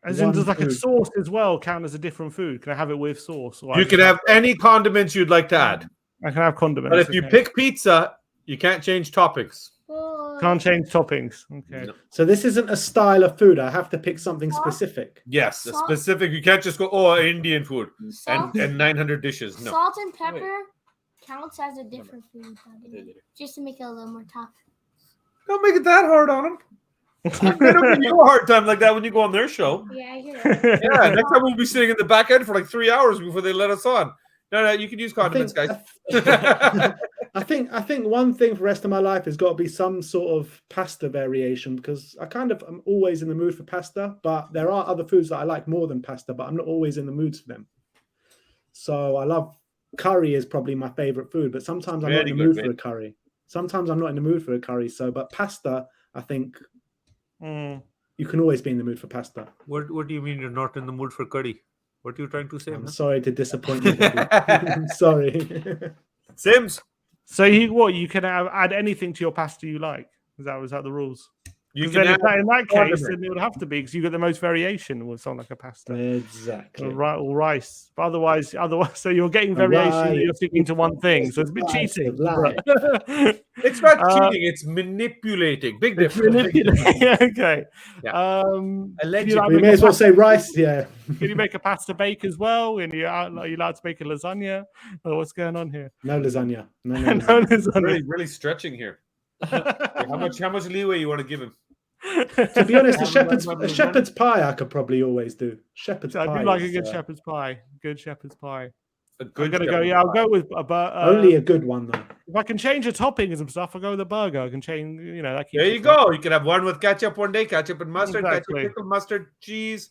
As in, does like a sauce as well count as a different food? Can I have it with sauce? You can have any condiments you'd like to add. I can have condiments. But if you pick pizza, you can't change toppings. Can't change toppings. Okay. No. So this isn't a style of food. I have to pick something specific. Yes, a specific. You can't just go, Indian food and 900 dishes. No. Salt and pepper counts as a different food. Just to make it a little more tough. Don't make it that hard on them. They don't give you a hard time like that when you go on their show. Yeah, I hear that. Yeah, next time we'll be sitting in the back end for like 3 hours before they let us on. No, you can use condiments, guys. I think one thing for the rest of my life has got to be some sort of pasta variation, because I'm always in the mood for pasta, but there are other foods that I like more than pasta, but I'm not always in the mood for them. So I love curry is probably my favorite food, but sometimes I'm not in the mood for a curry. Sometimes I'm not in the mood for a curry. But pasta, I think you can always be in the mood for pasta. What do you mean you're not in the mood for curry? What are you trying to say? I'm sorry to disappoint you. I'm sorry. Sims. So you can add anything to your pasta you like. Was that the rules? You can in that case, then it would have to be, because you get the most variation with something like a pasta. Exactly. Or rice. But otherwise, so you're getting variation. Right. You're sticking to one thing, so it's a bit cheating. It's not cheating. It's manipulating. Big difference. Okay. Yeah. Allegedly. We may as well say rice. Yeah. Can you make a pasta bake as well? And are you allowed to make a lasagna? Or what's going on here? No lasagna. No lasagna. Really stretching here. How much leeway you want to give him? To be honest, a shepherd's pie I could probably always do. Shepherd's pie. I do like a good shepherd's pie. Good shepherd's pie. I'm gonna go. Yeah, I'll go with only a good one though. If I can change the toppings and stuff, I'll go with a burger. I can change. That there you go. You can have one with ketchup one day, ketchup and mustard, Exactly. ketchup, pickle, mustard, cheese.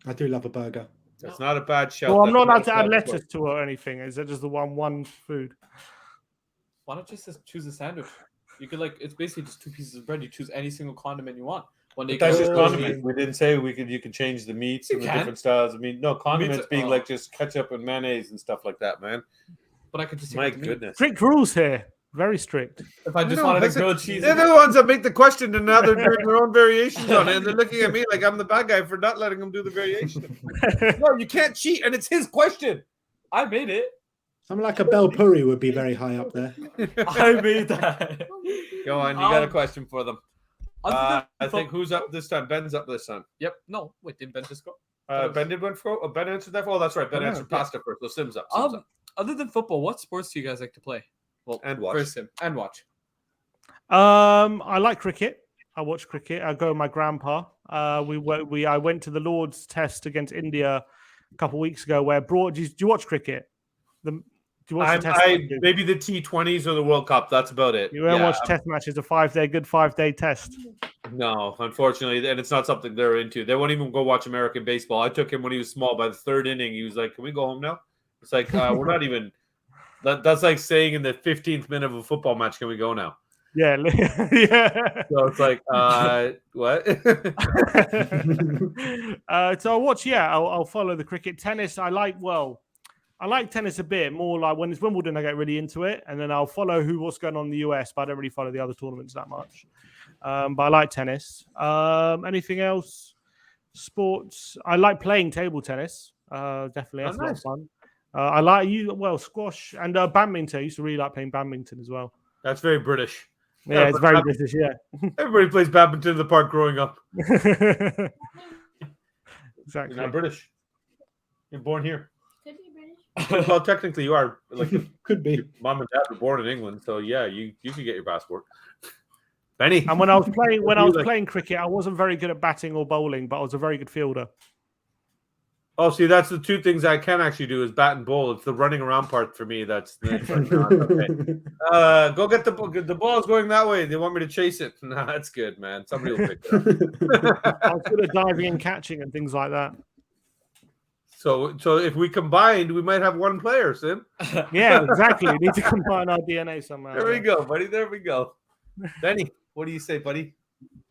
I do love a burger. That's not a bad shout. Well, I'm not allowed to add lettuce to it or anything. Is that just the one food? Why not just choose a sandwich? You could it's basically just 2 pieces of bread. You choose any single condiment you want. One day That's just condiments. We didn't say you can change the meats and the can. different styles of meat. No, condiments Meats, being like just ketchup and mayonnaise and stuff like that, man. But I could just My goodness. Strict rules here. Very strict. If I just wanted a grilled cheese, they're the ones that make the question, and now they're doing their own variations on it, and they're looking at me like I'm the bad guy for not letting them do the variation. No, you can't cheat, and it's his question. I made it. Something like a bel puri would be very high up there. I made that. Go on, you got a question for them. I think who's up this time? Ben's up this time. Yep. No, wait, did Ben just go? Ben did one for. Ben answered that. Oh, that's right. Ben answered pasta first. So Sims up. Other than football, what sports do you guys like to play? Well, and watch. First Sim and watch. I like cricket. I watch cricket. I go with my grandpa. I went to the Lord's Test against India a couple of weeks ago. Do you watch cricket? Do you watch the test matches? Maybe the T20s or the World Cup. That's about it. You won't watch test matches. A 5-day test. No, unfortunately, and it's not something they're into. They won't even go watch American baseball. I took him when he was small. By the third inning, he was like, "Can we go home now?" It's like we're not even. That's like saying in the 15th minute of a football match, "Can we go now?" Yeah, yeah. So it's like, what? So I'll watch. Yeah, I'll follow the cricket. Tennis, I like tennis a bit more. Like when it's Wimbledon, I get really into it, and then I'll follow what's going on in the US, but I don't really follow the other tournaments that much. But I like tennis. Anything else? Sports. I like playing table tennis. Definitely, that's a lot of Nice. fun. I like squash and badminton. I used to really like playing badminton as well. That's very British. Yeah, it's but very British. Yeah. Everybody plays badminton in the park growing up. Exactly. You're not British. You're born here. Could be British. Well, technically you are. Like Could be. mom and dad were born in England, so yeah, you can get your passport. Benny. And when I was Like- playing cricket, I wasn't very good at batting or bowling, but I was a very good fielder. Oh, see, that's the two things I can actually do is bat and bowl. It's the running around part for me. That's like, no, it's okay. Go get the ball's going that way. They want me to chase it. No, that's good, man. Somebody will pick it up. I was good at diving and catching and things like that. So if we combined, we might have one player, Sim. Yeah, exactly. We need to combine our DNA somehow. There we go, buddy. There we go. Benny, what do you say, buddy?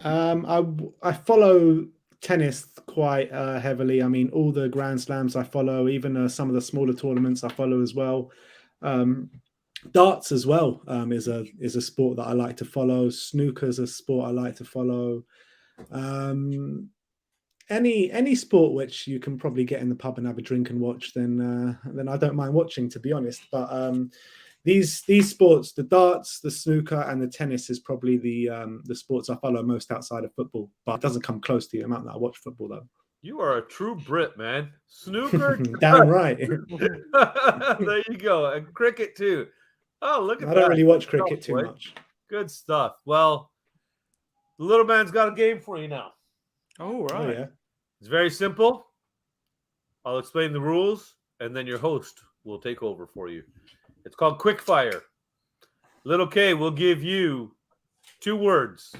I follow tennis quite heavily. I mean, all the Grand Slams I follow, even some of the smaller tournaments I follow as well. Darts as well is a sport that I like to follow. Snooker's a sport I like to follow. Any sport which you can probably get in the pub and have a drink and watch, then I don't mind watching, to be honest. But these sports, the darts, the snooker, and the tennis is probably the sports I follow most outside of football. But it doesn't come close to the amount that I watch football, though. You are a true Brit, man. Snooker. Damn right. There you go. And cricket too. Oh, look at that. I don't really watch cricket too boy. much. Good stuff. Well, the little man's got a game for you now. Oh, Oh right. yeah. It's very simple. I'll explain the rules, and then your host will take over for you. It's called Quickfire. Little K will give you 2 words,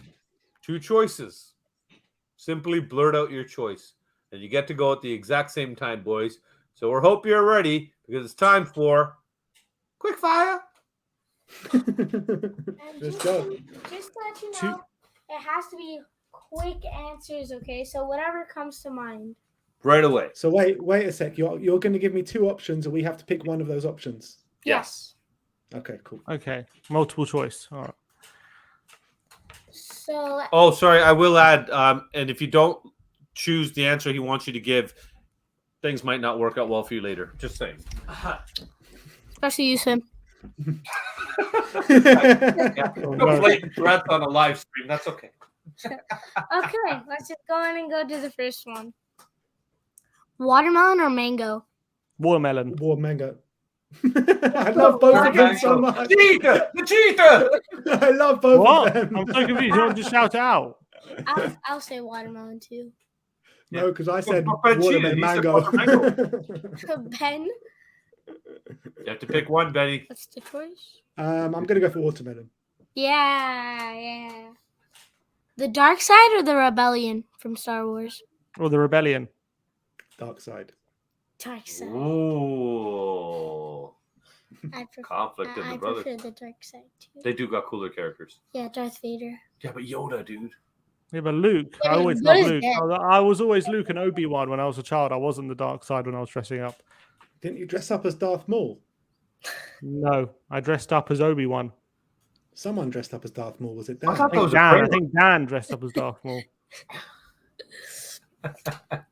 2 choices. Simply blurt out your choice. And you get to go at the exact same time, boys. So we hope you're ready, because it's time for Quickfire. And Let's just, go. just to let you know, it has to be quick answers, okay? So whatever comes to mind. Right away. So wait a sec. You're going to give me 2 options, and we have to pick one of those options. Yes. Okay, cool. Okay. Multiple choice. All right. So Oh, sorry. I will add, and if you don't choose the answer he wants you to give, things might not work out well for you later. Just saying. especially you, Sim. No blatant threats on a live stream. That's okay. Okay, let's just go in and go to the first one. Watermelon or mango? Watermelon. War mango. I love both of them so much. Cheetah! The cheetah! I love both What? of them. I'm so confused. You don't just shout it out. I'll say watermelon too. No, because I said Ben watermelon cheated. He said mango. Ben, You have to pick one, Benny. what's the choice? I'm going to go for watermelon. Yeah. The dark side or the rebellion from Star Wars? Or the rebellion. Dark side. Dark side. Ooh. I prefer, Conflict in I the brothers. prefer the dark side too. They do got cooler characters. Yeah, Darth Vader. Yeah, but Yoda, dude. Yeah, but Luke. Yeah, I but always Yoda's loved Luke. dead. I was always Luke and Obi-Wan when I was a child. I wasn't the dark side when I was dressing up. Didn't you dress up as Darth Maul? No, I dressed up as Obi-Wan. Someone dressed up as Darth Maul. Was it I Dan? thought that was a I trailer. think Dan dressed up as Darth Maul.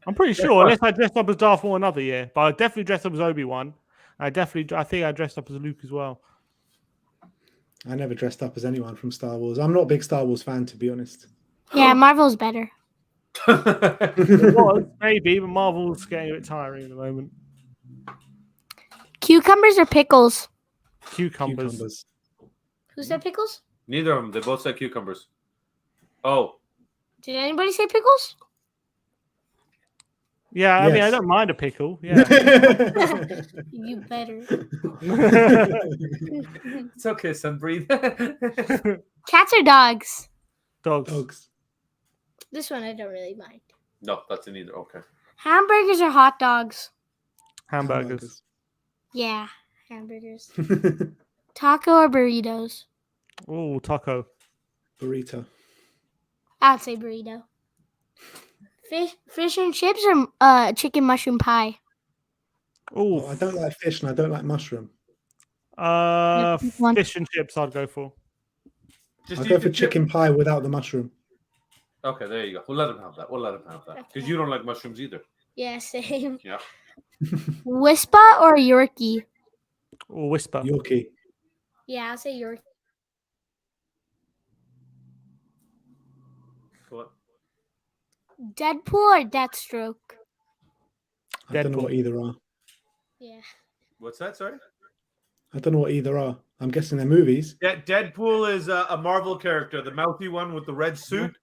I'm pretty sure, unless I dressed up as Darth Maul another year. But I definitely dressed up as Obi-Wan. I think I dressed up as Luke as well. I never dressed up as anyone from Star Wars. I'm not a big Star Wars fan, to be honest. Yeah, Marvel's better. It was, maybe, but Marvel's getting a bit tiring at the moment. Cucumbers or pickles? Cucumbers. Cucumbers. Who said pickles? Neither of them. They both said cucumbers. Oh. Did anybody say pickles? Yeah, I mean, I Yes. don't mind a pickle. Yeah. You better. It's okay, son. Breathe. Cats or dogs? Dogs. Dogs. This one I don't really mind. No, that's a neither. Okay. Hamburgers or hot dogs? Hamburgers. Yeah, hamburgers. Taco or burritos? Oh, taco. Burrito. I'd say burrito. Fish and chips or chicken mushroom pie. Oh, I Oh, don't like fish and I don't like mushroom. One. fish and chips. I'd go for. Just I'll eat go the for chip. chicken pie without the mushroom. Okay, there you go. We'll let him have that. Because you don't like mushrooms either. Yeah, same. Yeah. Whisper or Yorkie? Or whisper. Yorkie. Yeah, I'll say Yorkie. What? Deadpool or Deathstroke? I don't know Deadpool. what either are. Yeah. What's that? Sorry. I don't know what either are. I'm guessing they're movies. Yeah, Deadpool is a Marvel character, the mouthy one with the red suit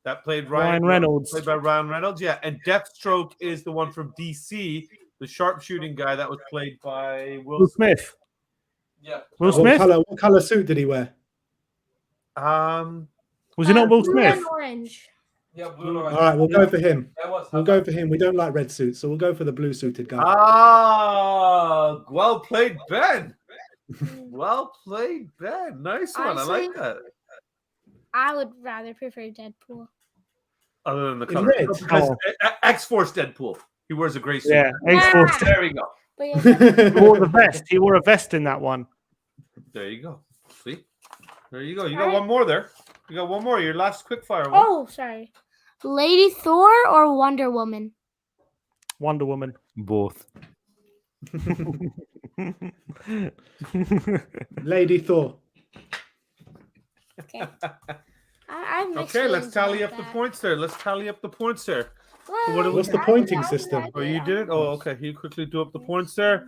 that played Ryan Reynolds. Played by Ryan Reynolds. Yeah, and Deathstroke is the one from DC, the sharpshooting guy that was played by Will Smith. Yeah. Will Smith? What color suit did he wear? Was he not Will Blue Smith? and orange. Yeah, All right, we'll go for him. We'll go for him. We don't like red suits, so we'll go for the blue suited guy. Ah, well played, Ben. Well played, Ben. Nice one. I like Honestly, that. I would rather prefer Deadpool. Other than the In color. red? Because X-Force Deadpool. He wears a gray suit. Yeah, X-Force. There we go. But yeah, He wore the vest. He wore a vest in that one. There you go. See? There you go. You got one more there. You got one more. Your last quickfire one. oh, sorry. Lady Thor or Wonder Woman? Wonder Woman. Both. Lady Thor. Okay. I mixed Okay, let's feelings tally about up the that. points there. Let's tally up the points there. Well, what do we- What's the I- pointing I- system? Oh, you did it? Oh, okay. You quickly do up the points there.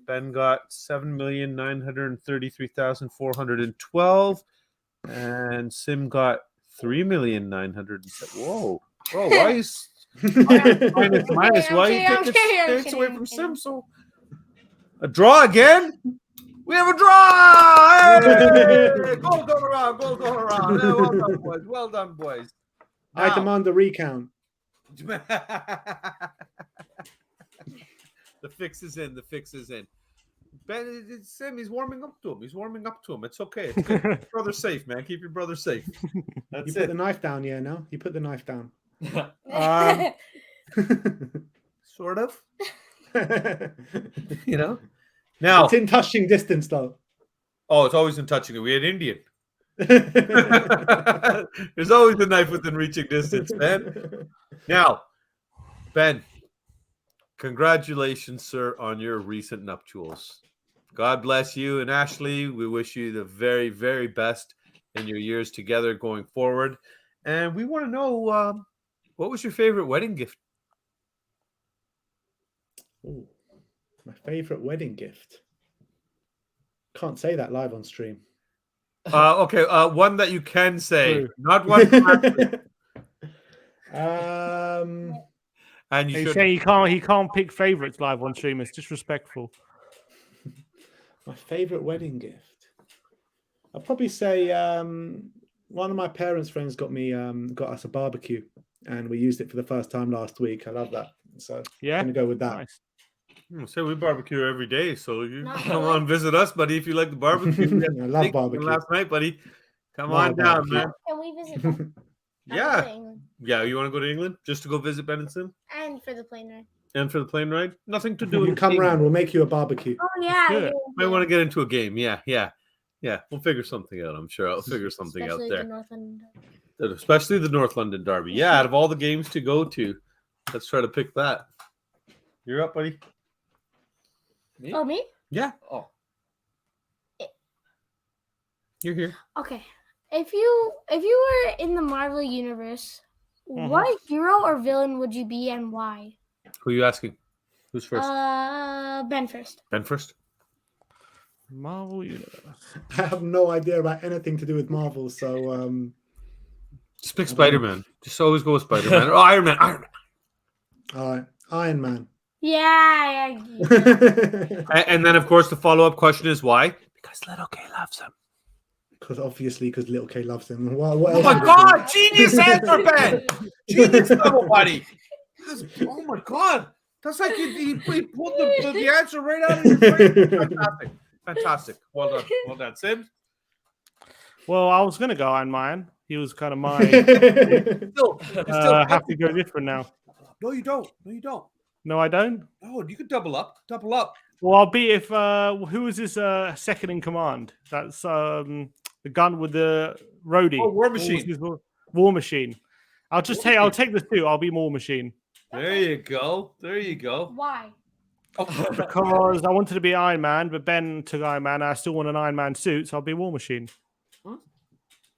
Ben got 7,933,412, and Sim got 3,900,000. Whoa, whoa! Why is minus? Why are you taking stakes away from Sim? So a draw again. We have a draw. Hey! Goal going around. Goal going around. Yeah, well done, boys. Well done, boys. I Now- demand a recount. The fix is in. The fix is in. Ben, it's Sim. He's warming up to him. He's warming up to him. It's okay. It's good. Keep your brother safe, man. Keep your brother safe. You That's put it. the knife down, yeah, now? You put the knife down. Sort of. You know. Now, It's in touching distance, though. oh, it's always in touching it. We had Indian. There's always a knife within reaching distance, Ben. Now, Ben, congratulations, sir, on your recent nuptials. God bless you and Ashley. We wish you the very, very best in your years together going forward. And we want to know what was your favorite wedding gift? Ooh, my favorite wedding gift. Can't say that live on stream. Okay, one that you can say, True. not one. From Ashley. And you He's should. saying he can't pick favorites live on stream. It's disrespectful. My favorite wedding gift. I'll probably say one of my parents' friends got us a barbecue, and we used it for the first time last week. I love that. So Yeah, I'm gonna go with that. nice. So we barbecue every day. So you Not come really. on, visit us, buddy. If you like the barbecue, we had I love steak barbecue. last night, buddy. Come Love on down, barbecue. man. Can we visit them? Yeah, yeah. You want to go to England just to go visit Ben and Sim And for the plane ride. and for the plane ride? Nothing to do with You come England. round, we'll make you a barbecue. Oh yeah. do it. Might want to get into a game. Yeah. We'll figure something out. I'm sure I'll figure something Especially out the there. North London. Especially the North London Derby. Yeah, out of all the games to go to, let's try to pick that. You're up, buddy. Me? Oh, me? Yeah, Oh, you're here. Okay. If you were in the Marvel universe, Mhm. what hero or villain would you be and why? Who are you asking? Who's first? Ben first. Ben first. Marvel Universe. I have no idea about anything to do with Marvel, so Just pick Spider-Man. Just always go with Spider-Man. Or Iron Man. Iron Man. all right, Iron Man. Yeah. And then, of course, the follow-up question is why? Because Little K loves him. Because Little K loves him. What else Oh my would it God! Genius answer, Ben. Genius level, buddy. Oh my God! That's like he pulled the answer right out of your brain. Fantastic. Well done. Sim. Well, I was going to go Iron Man. He was kind of my. Still, Have to go different now. No, you don't. No, you don't. No, I don't. No, you could double up. Double up. Well, I'll be if who is his second in command? That's the gun with the roadie. Oh, War What was Machine. his War Machine. I'll take the two. I'll be War Machine There you go. There you go. Why? because I wanted to be Iron Man, but Ben took Iron Man. I still want an Iron Man suit, so I'll be War Machine.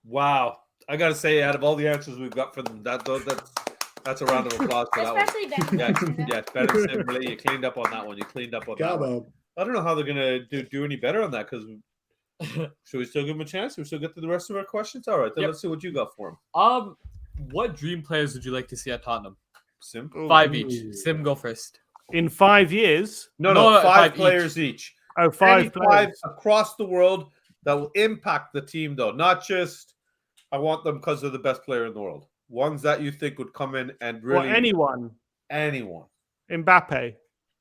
Wow. I got to say, out of all the answers we've got from them, that's a round of applause for that one. Especially Ben. Yeah, better simply. You cleaned up on that one. You cleaned up on that Come one. on. I don't know how they're gonna do any better on that because should we still give them a chance? Should we still get to the rest of our questions? All right, then Yep. let's see what you got for them. What dream players would you like to see at Tottenham? Simple. 5 each. Sim, go first. In 5 years. No, No, 5 5 players each. Oh, Any 5 players. across the world that will impact the team, though. Not just I want them because they're the best player in the world. Ones that you think would come in and really Anyone. Mbappe.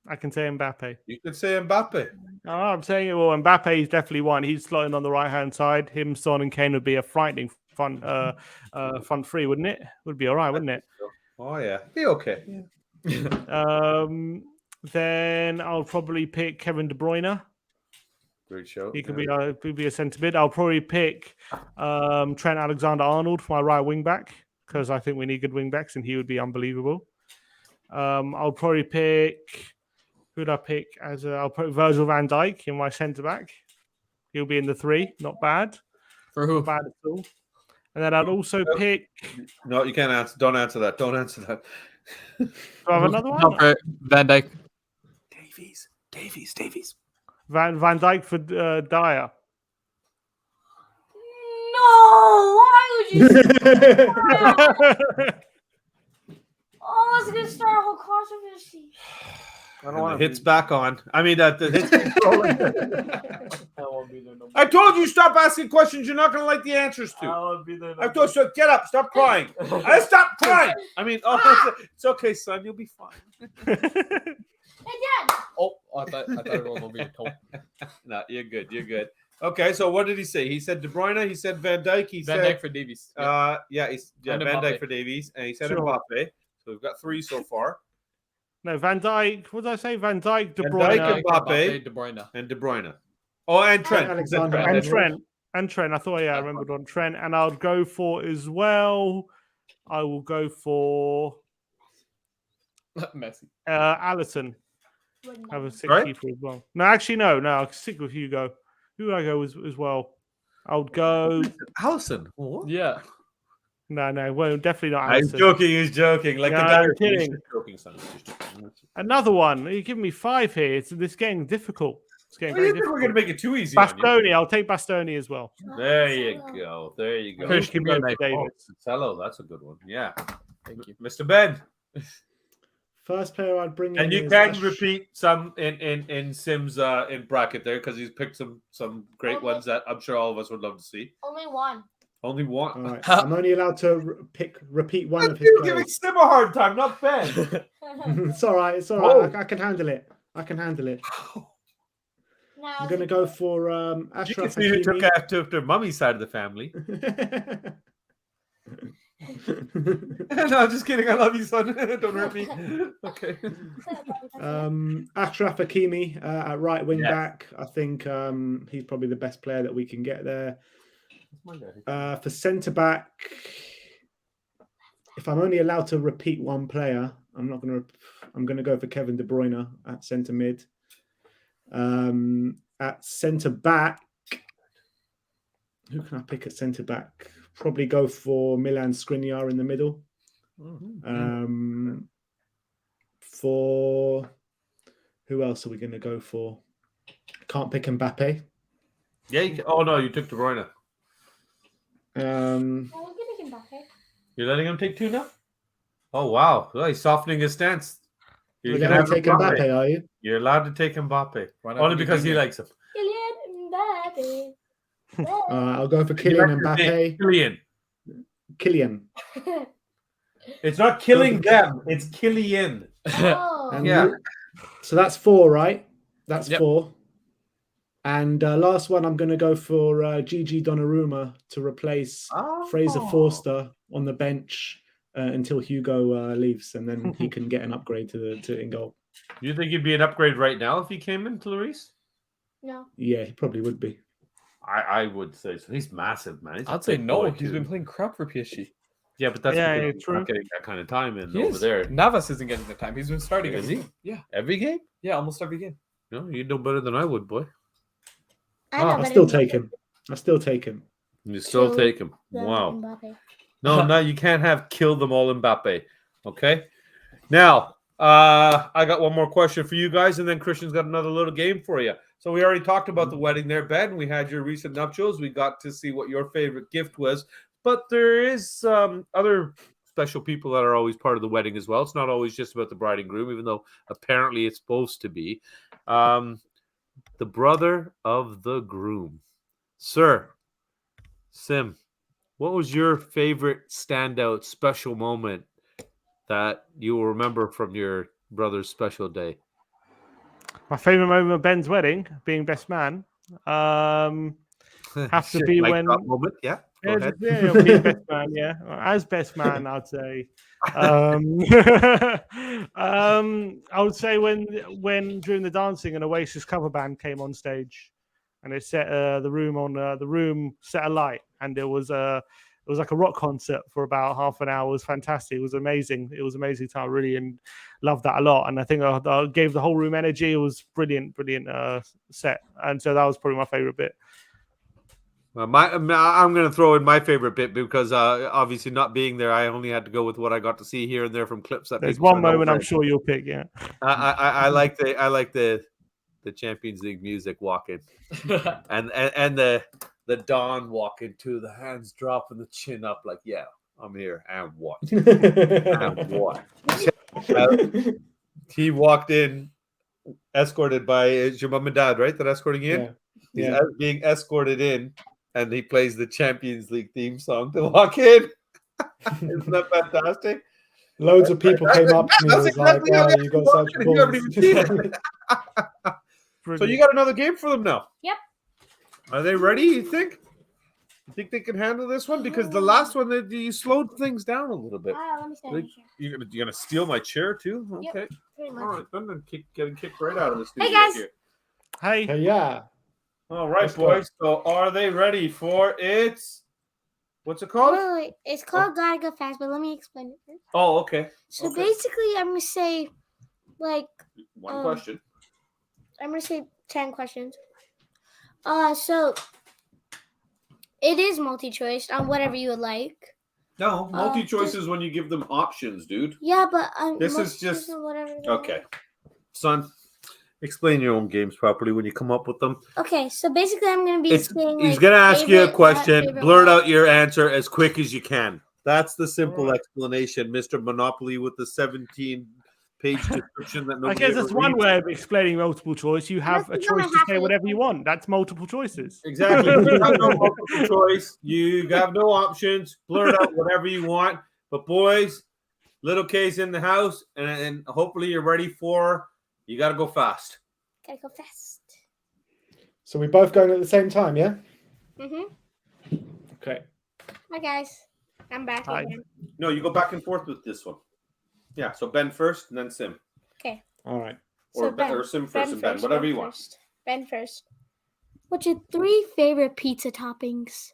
I can say Mbappe. You could say Mbappe. Oh, I'm saying it. Well, Mbappe is definitely one. He's slotting on the right hand side. Him, Son, and Kane would be a frightening front three, wouldn't it? Would be all right, wouldn't it? Oh yeah, be okay. Then I'll probably pick Kevin De Bruyne. Great show. He could be a centre mid. I'll probably pick Trent Alexander-Arnold for my right wing back because I think we need good wing backs, and he would be unbelievable. I'll probably pick. Who'd I pick I'll put Virgil van Dijk in my centre back. He'll be in the 3. Not bad. For who? Not bad at all. And then I'd also pick. No, you can't answer. Don't answer that. Don't answer that. Do I have another one? No, for Van Dijk. Davies. Van Dijk for Dyer. No, why would you say that? Oh, it's gonna start a whole controversy. I don't And want the hits back on. I mean, the hits. I won't be there no more. I told you stop asking questions you're not going to like the answers to. I won't be there no I told you get up, stop crying. I stop crying. I mean, it's okay, son. You'll be fine. Hey, Dad. Oh, I thought it was going to be told. No, you're good. You're good. Okay, so what did he say? He said De Bruyne. He said Van Dijk. He Van said Dijk for Davies. Van And Dijk Mbappe. for Davies, and he said Sure. Mbappe. So we've got 3 so far. No, Van Dijk. What did I say? Van Dijk, De Van Bruyne, Dijk, Mbappe. De Bruyne. And De Bruyne. Oh, and Trent. Alexander and Arnold. Trent. And Trent. I thought, I remembered on Trent. And I'll go for as well. I will go for Messi. Allison. Have a sick Right? keeper as well. No, actually, no. I'll stick with Hugo. Who would I go as well? I would go. Allison. What? Yeah. No. Well, definitely not He's Allison. joking. He's joking. Like No, the guy. I'm kidding. He's just joking, son. He's just joking. Another one. You're giving me 5 here. This getting difficult. It's getting Well, you very think we're difficult. going to make it too easy on you? Bastoni. I'll take Bastoni as well. There you go. There you go. Fish, give me a knife. Davis. Hello, that's a good one. Yeah. Thank you. Mr. Ben. First player I'd bring And in you is can Ash- repeat some in Sim's in bracket there because he's picked some great Okay. ones that I'm sure all of us would love to see. Only one. Only one. All right. I'm only allowed to repeat one of his You're giving players. Sim a hard time, not Ben. It's all right. It's all Whoa. right. I can handle it. Now, I'm going to go for You can Ashraf see who took Hakimi. after mummy's side of the family. No, I'm just kidding. I love you, son. Don't hurt me. Okay. Ashraf Hakimi at right wing Yes. back. I think he's probably the best player that we can get there. For centre back, if I'm only allowed to repeat one player, I'm going to go for Kevin De Bruyne at centre mid. At centre back, who can I pick at centre back? Probably go for Milan Skriniar in the middle. For who else are we going to go for? Can't pick Mbappe. Yeah. Oh no, you took De Bruyne. we'll give it back. You're letting him take 2 now? Oh wow. Oh, he's softening his stance. You're can going have to take Mbappe, are you? You're allowed to take Mbappe. Why not Only give because he Kylian? likes him. Kylian Mbappe. I'll go for Kylian Mbappe. Kylian. Oh. It's not killing them. It's Killian. Oh. And Yeah. So that's 4, right? That's Yep. 4. And last one, I'm going to go for Gigi Donnarumma to replace Fraser Forster on the bench until Hugo leaves, and then he can get an upgrade to in goal. You think he'd be an upgrade right now if he came into Lloris? No. Yeah, he probably would be. I would say so. He's massive, man. He's a I'd say big no. boy, He's too. been playing crap for PSG. Yeah, but that's Yeah, because he's true. not getting that kind of time in He over is. there. Navas isn't getting the time. He's been starting. Is every he? game. Yeah. Every game? Yeah, almost every game. No, you know better than I would, boy. I know, I but still it's take him. I still take him. You still True. take him. the Wow. Mbappe. No, you can't have killed them all Mbappe. Okay. Now, I got one more question for you guys, and then Christian's got another little game for you. So we already talked about the wedding there, Ben. We had your recent nuptials. We got to see what your favorite gift was, but there is other special people that are always part of the wedding as well. It's not always just about the bride and groom, even though apparently it's supposed to be. The brother of the groom, Sir Sim. What was your favorite standout special moment that you will remember from your brother's special day? My favorite moment of Ben's wedding, being best man, have to be Like when that moment. Yeah. Go ahead. being best man. Yeah, as best man, I'd say. I would say when during the dancing, an Oasis cover band came on stage, and it set the room set alight, and it was like a rock concert for about half an hour. It was fantastic. It was amazing. It was amazing time. I really loved that a lot. And I think I gave the whole room energy. It was brilliant set. And so that was probably my favorite bit. Well, I'm going to throw in my favorite bit because obviously not being there, I only had to go with what I got to see here and there from clips. That There's people one sent moment over. I'm sure you'll pick. Yeah. I like the Champions League music walking and the Don walking too, the hands dropping, the chin up, like, yeah, I'm here. And what? And what? He walked in, escorted by your mom and dad, right? That escorting you in? Yeah. He's being escorted in, and he plays the Champions League theme song to walk in. Isn't that fantastic? Loads of people came up to me and was exactly like, how wow, they you got walked such in. You haven't even seen balls. it. So you got another game for them now? Yep. Are they ready, you think? You think they can handle this one? Because the last one, you slowed things down a little bit. Let me stand Like, here. you're gonna steal my chair too? Yep. Okay. Pretty much. All right, then getting kicked right out of the studio guys. here. Hey. Hey, yeah. All right, Let's go. boys. So are they ready for it? What's it called? Wait. It's called Gotta Go Fast, but let me explain it first. Oh, okay. So Okay. basically, I'm gonna say, like, One question. I'm gonna say 10 questions. So it is multi-choice on whatever you would like. No, multi-choice is when you give them options, dude. Yeah, but This is multi-choice just- on whatever. they Okay. want. Son, explain your own games properly when you come up with them. Okay, so basically, I'm gonna be saying. He's like, going to ask you a favorite, question. favorite Blurt one. out your answer as quick as you can. That's the simple Alright. explanation, Mr. Monopoly, with the 17-page description that I nobody guess ever that's one reads. way of explaining multiple choice. You have a Let's go choice on to half say of whatever it. you want. That's multiple choices. Exactly. You have no multiple choice. You have no options. Blurt out whatever you want. But boys, little K's in the house, and hopefully you're ready for. You got to go fast. Gotta go fast. So we're both going at the same time, yeah? Okay. Hi guys, I'm back Hi. again. No, you go back and forth with this one. Yeah. So Ben first, and then Sim, All right. or, So Ben, or Sim first, and Ben, whatever you want. first. Ben first. What's your 3 favorite pizza toppings?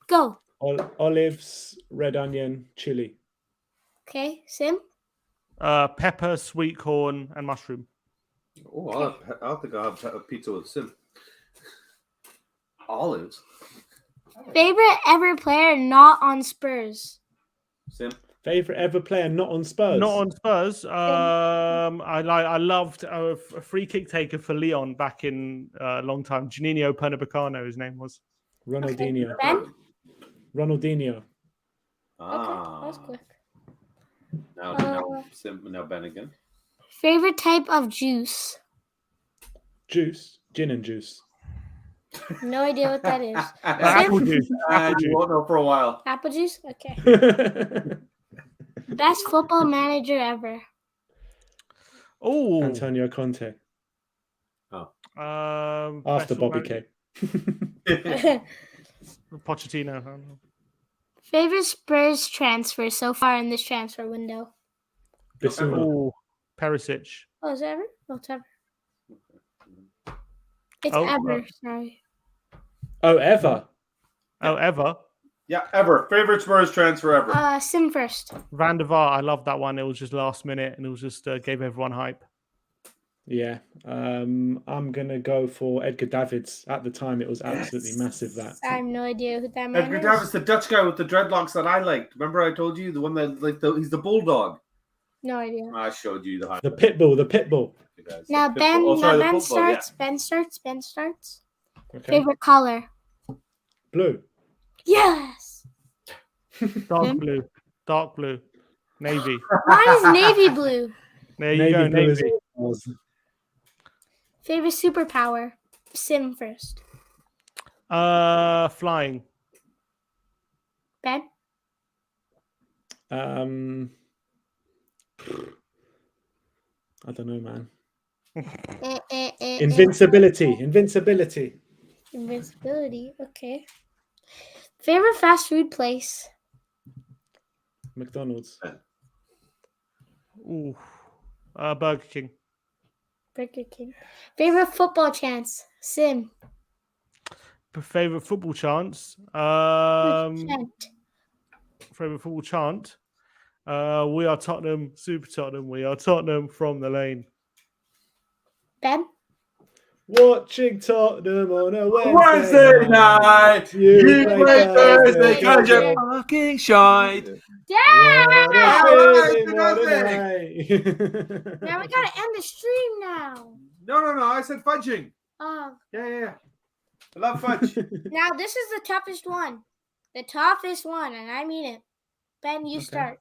Go. Olives, red onion, chili. Okay, Sim. Pepper, sweet corn, and mushroom. Oh, I'll think I'll have a pizza with Sim. Olives. Favorite ever player not on Spurs? Sim. Favorite ever player not on Spurs? Not on Spurs. I loved a free kick taker for Leon back in a long time. Juninho Pernambucano, his name was. Ronaldinho. Ben? Ronaldinho. Okay, that's quick. Now Sim. Now Ben again. Favorite type of juice? Juice. Gin and juice. No idea what that is. Apple juice. Apple You juice. won't know for a while. Apple juice? Okay. Best football manager ever? Oh, Antonio Conte. After best Bobby man- came. Pochettino. Favorite Spurs transfer so far in this transfer window? Bissouma. Oh, Perisic. Oh, is it ever? Oh, it's ever. It's Oh, ever. Sorry. Oh, ever. Oh, ever. Yeah, ever. Favorite Spurs transfer ever. Sim first. Van der Vaart. I love that one. It was just last minute, and it was just gave everyone hype. Yeah. I'm gonna go for Edgar Davids. At the time, it was absolutely massive. That. I have no idea who that man Edgar is. Davids, the Dutch guy with the dreadlocks that I liked. Remember I told you? The one that, he's the bulldog. No idea. I showed you the highlight. The Pitbull. The Pitbull. Now The Ben. Pitbull. Oh, sorry, the Ben football, yeah. starts. Ben starts. Ben starts. Okay. Favorite color? Blue. Yes. Dark blue. Dark blue. Navy. Mine is navy blue. There you go. blue is Navy. yours. Favorite superpower? Sim first. Flying. Ben. I don't know, man. Invincibility. Invincibility. Invincibility. Invincibility. Okay. Favorite fast food place? McDonald's. Ooh. Burger King. Burger King. Favorite football chance? Sim. Favorite football chance. Chant. Favorite football chant. We are Tottenham, Super Tottenham. We are Tottenham from the lane. Ben. Watching Tottenham on a Wednesday night. You play Thursday because you're What fucking shite. Yeah. a feeling, what a nothing. night. Now we gotta end the stream now. No. I said fudging. Oh. Yeah. I love fudge. Now this is the toughest one. The toughest one, and I mean it. Ben, you start.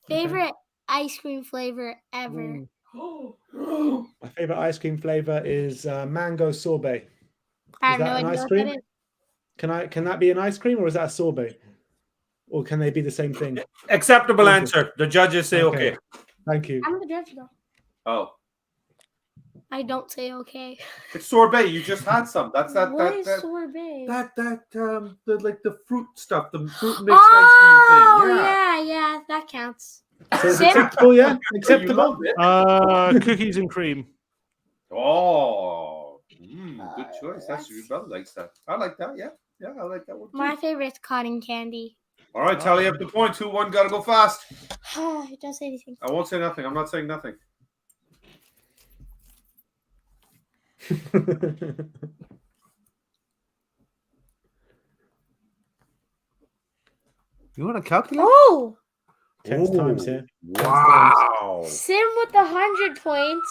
Favorite ice cream flavor ever? Ooh. My favorite ice cream flavor is mango sorbet. I have that no an idea ice what cream? that is. Can that be an ice cream or is that a sorbet? Or can they be the same thing? Acceptable answer. The judges say okay. Thank you. I'm the judge though. Oh, I don't say okay. it's sorbet. You just had some. That's What is sorbet? the fruit stuff, the fruit mixed Oh, ice cream thing. yeah, that counts. So it's Sim? acceptable, yeah? You Acceptable? love it. Cookies and cream. Oh, good choice. That's your brother likes that. I like that. Yeah, I like that one too. My favorite's cotton candy. All right, tally up the points. Who won? Gotta go fast. Don't say anything. I won't say nothing. I'm not saying nothing. You want to calculate? Oh, Tense times here. Wow. Sim with 100 points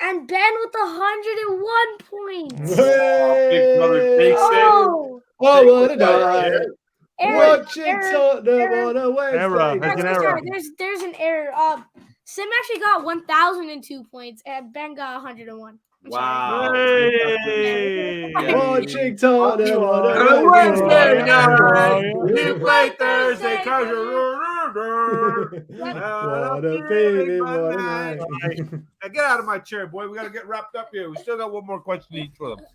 and Ben with 101 points. Big brother takes it. Oh, Oh, what a night. error. Watching error. Tottenham on a Wednesday. Error. That's an sorry, error. There's an error. Sim actually got 1,002 points and Ben got 101. I'm Wow. Hey! Watching Tottenham on On a a Wednesday night, Yeah. you play Thursday because What a feeling, what a night. Now get out of my chair, boy. We got to get wrapped up here. We still got one more question each for them.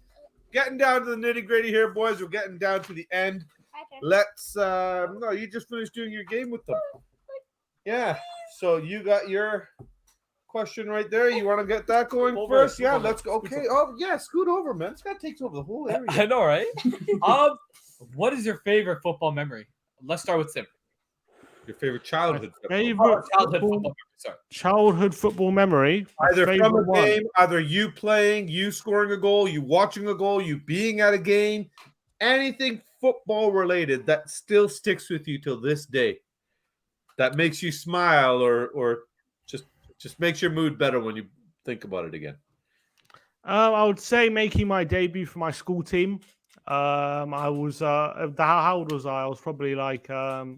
Getting down to the nitty gritty here, boys. We're getting down to the end. Let's, no, you just finished doing your game with them. Yeah. So you got your question right there. You want to get that going first? Yeah, let's go. Okay. Oh, yeah. Scoot over, man. This guy takes over the whole area. I know, right? What is your favorite football memory? Let's start with Sim. Your favorite childhood football. Favorite Childhood football, football memory. Sorry. childhood football memory. Either from Favorite a one. game, either you playing, you scoring a goal, you watching a goal, you being at a game, anything football related that still sticks with you till this day, that makes you smile or just makes your mood better when you think about it again. I would say making my debut for my school team. I was how old was I? I was probably like what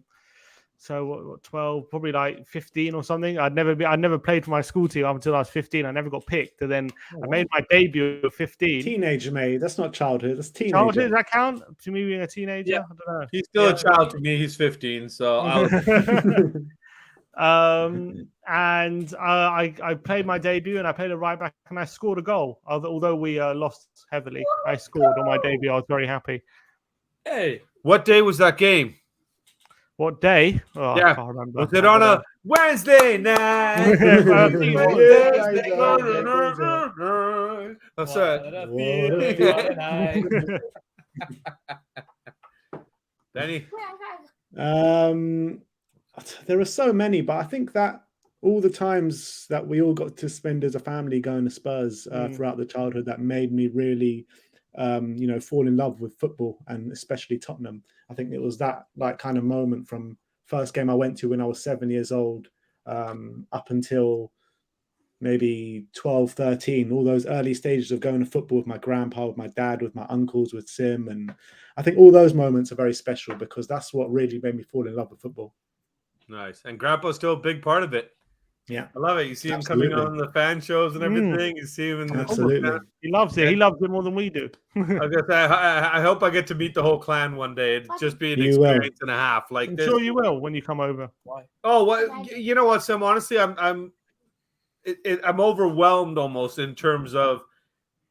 12, probably like 15 or something. I'd never played for my school team up until I was 15. I never got picked, and then I made my debut at 15. Teenager, mate. That's not childhood. That's teenager. Childhood, does that count to me being a teenager? Yeah. I don't know. He's still a child to me. He's 15, so I'll And I played my debut and I played a right back and I scored a goal. Although we lost heavily, I scored on my debut. I was very happy. Hey, What day was that game? What day? Oh, Yeah. I can't remember. Was it on a Wednesday night? That's what it. a What feeling, a what a night. Danny? There are so many, but I think that all the times that we all got to spend as a family going to Spurs throughout the childhood, that made me really, fall in love with football and especially Tottenham. I think it was that like kind of moment from first game I went to when I was 7 years old up until maybe 12, 13, all those early stages of going to football with my grandpa, with my dad, with my uncles, with Sim. And I think all those moments are very special because that's what really made me fall in love with football. Nice. And Grandpa's still a big part of it. Yeah. I love it. You see him Absolutely. coming on the fan shows and everything. You see him in the Absolutely. He loves it. He loves it more than we do. I guess I hope I get to meet the whole clan one day. It'd just be an You will. experience and a half. Like I'm this. sure you will when you come over. Why? Oh, what? You know what, Sam? Honestly, I'm overwhelmed almost in terms of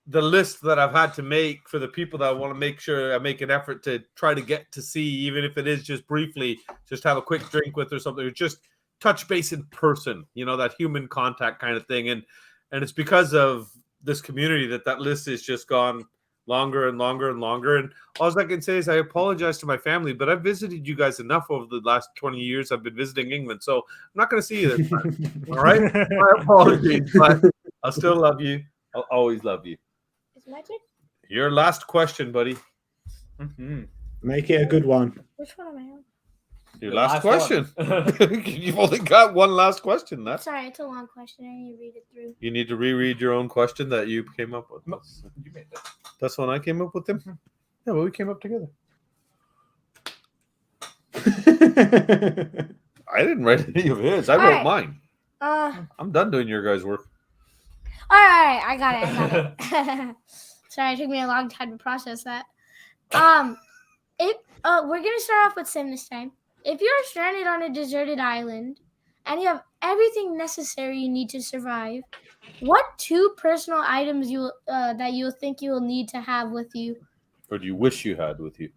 the list that I've had to make for the people that I want to make sure I make an effort to try to get to see, even if it is just briefly, just have a quick drink with or something, or just touch base in person, that human contact kind of thing. And it's because of this community that list has just gone longer and longer and longer. And all I can say is I apologize to my family, but I've visited you guys enough over the last 20 years. I've been visiting England, so I'm not going to see you this time. All right? My apologies, but I'll still love you. I'll always love you. Is my turn? Your last question, buddy. Mm-hmm. Make it a good one. Which one am I on? Your The last last question. one. You've only got one last question left. Sorry, it's a long question. I need to read it through. You need to reread your own question that you came up with. You made that. That's one I came up with him. Yeah, well, we came up together. I didn't write any of his. I wrote Alright. mine. I'm done doing your guys' work. All right, I got it. Sorry, it took me a long time to process that. We're gonna start off with Sim this time. If you're stranded on a deserted island and you have everything necessary you need to survive, what 2 personal items that you think you will need to have with you? Or do you wish you had with you?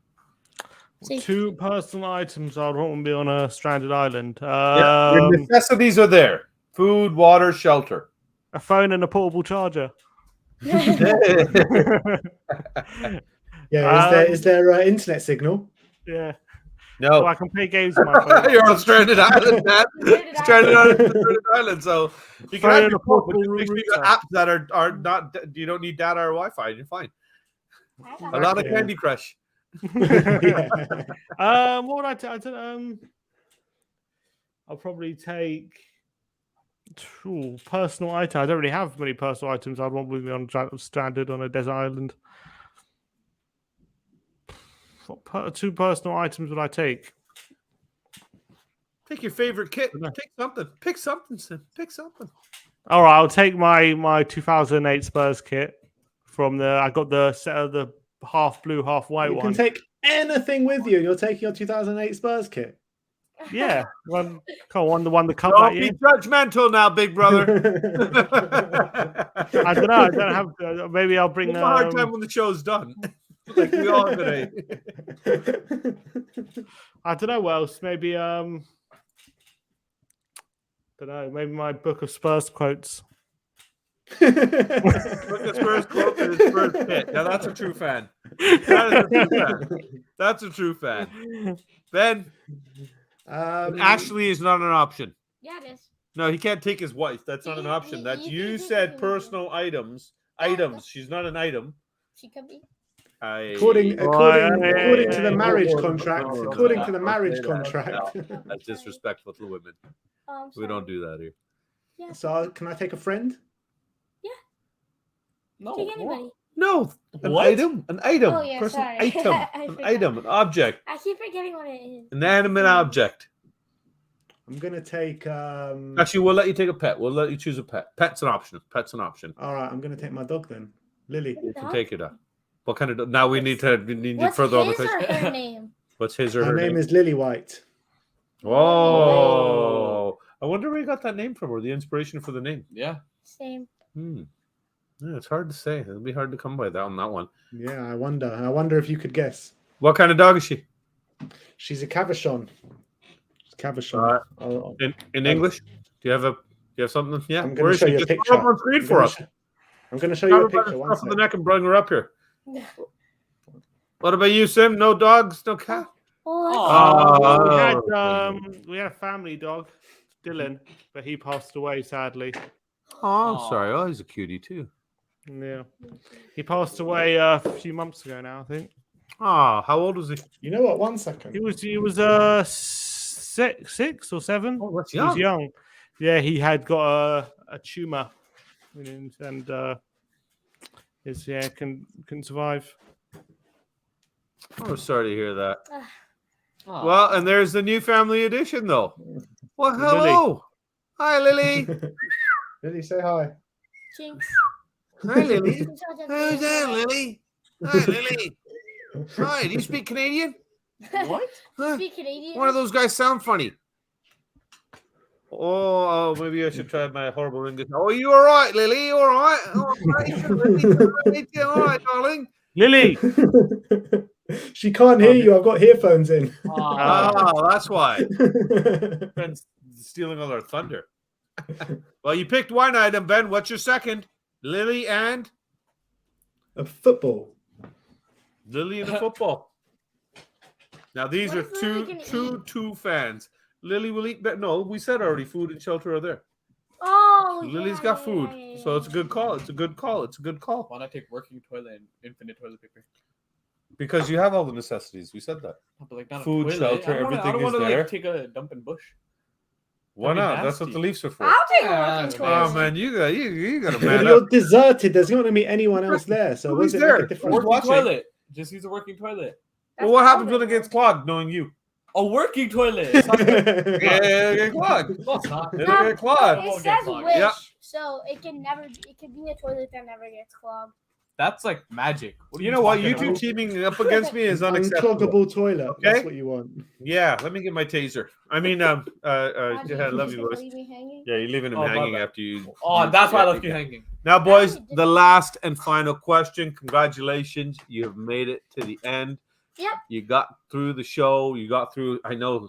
See. 2 personal items I would want to be on a stranded island. Your necessities are there: food, water, shelter. A phone and a portable charger. Yeah, is there internet signal? Yeah. No, So I can play games on my phone. you're on a stranded island, man. Stranded Stranded on a deserted island, so you can Phone have and your a phone, but portable just make sure you router. got apps that are not. You don't need data or Wi-Fi. You're fine. A lot of Yeah. Candy Crush. Yeah. What would I take? I'll probably take personal item. I don't really have many personal items I'd want with me on stranded on a desert island. What 2 personal items would I take? Take your favorite kit. Pick something. Pick something, Sim. Pick something. All right, I'll take my 2008 Spurs kit from I got the set of the half blue, half white You one. can take anything with you. You're taking your 2008 Spurs kit. Yeah, the one that come Don't that be year. judgmental now, big brother. I don't know. I don't have. Maybe I'll bring. It's a hard time when the show's done. Like we all today. I don't know what else. Maybe don't know. Maybe my book of Spurs quotes. Look at Spurs quote and his Spurs kit. Now that's a true fan. That is a true fan. That's a true fan. Ben, Ashley is not an option. Yeah, it is. No, he can't take his wife. That's not an option. That's you said personal items. Items. She's not an item. She could be. According to the marriage contract. According to the marriage contract. That's disrespectful to women. Oh, We don't do that here. Yeah. So can I take a friend? No. Take anybody. No, an What? item. An item. Oh, yeah, Personal sorry. item. I An forgot. item. An object. I keep forgetting what it is. Inanimate object. I'm gonna take Actually, we'll let you take a pet. We'll let you choose a pet. Pet's an option. Pet's an option. all right, I'm gonna take my dog then. Lily. You can Dog? take it up. What kind of dog? Now we need to What's further on the his or question. her name? What's his or Her her name name? is Lily White. Whoa. I wonder where you got that name from, or the inspiration for the name. Yeah. Same. Yeah, it's hard to say. It'll be hard to come by that on that one. Yeah, I wonder if you could guess. What kind of dog is she? She's a Cavachon. Cavachon. In English? Do you have something? Yeah. I'm Where going to is show she? you a Just picture. throw her on screen for us. I'm going to show you a Grab her by picture. the One scruff of the second. neck and bring her up here. What about you, Sim? No dogs, no cat. Oh, We had a family dog, Dylan, but he passed away sadly. Oh, I'm sorry. Oh, he's a cutie too. Yeah, he passed away a few months ago now, I think. Oh, how old was he? You know what? 1 second. He was 6 or 7. Oh, that's He was young. Yeah, he had got a tumor, and couldn't survive. I'm sorry to hear that. Oh. Well, and there's the new family edition, though. Well, hello. Hi, Lily. Lily, say hi. Jinx. Hi, Lily. Who's that, Lily? Hi, Lily. Hi, do you speak Canadian? What? Huh? Speak Canadian. One of those guys sound funny. Oh, maybe I should try my horrible English. Oh, you all right, Lily? You all right? All right, Lily. All right, darling. Lily. She can't hear you. I've got earphones in. Oh, that's why. Ben's stealing all our thunder. Well, you picked one item, Ben. What's your second? Lily and A football. Lily and the football. Now these What are is Lily gonna two fans. Lily will eat. No, we said already. Food and shelter are there. Oh, Lily's yeah, got yeah, food, yeah, so it's a yeah. good call. It's a good call. It's a good call Why not take working toilet and infinite toilet paper? because you have all the necessities. We said that. But like not a Food, toilet. shelter, I don't wanna everything is like there. take a dump in bush. Why That'd be not? That's what nasty. the Leafs are for. I'll take a Ah, working man. toilet. Oh man, you got to When man you're up. deserted, there's not going to be anyone else there. So Who's what's it there? make a difference? Working watching? toilet. Just use a working toilet. Well, what happens when it gets clogged? Knowing you, A working toilet. It's not good. yeah, it'll get clogged. No, it's not. It'll get clogged. It won't get says clogged. wish, Yeah. so it can be a toilet that never gets clogged. That's like magic. What are You know what? talking You two about? teaming up against me is unacceptable. Uncloggable toilet. Okay. That's what you want. Yeah, let me get my taser. I mean, yeah, I love you, Lewis. Leave me hanging? Yeah, you're leaving him Oh, my hanging bad. after you. Oh, that's why I left yeah. you hanging. Now, boys, the last and final question. Congratulations, you have made it to the end. Yep. You got through the show. You got through. I know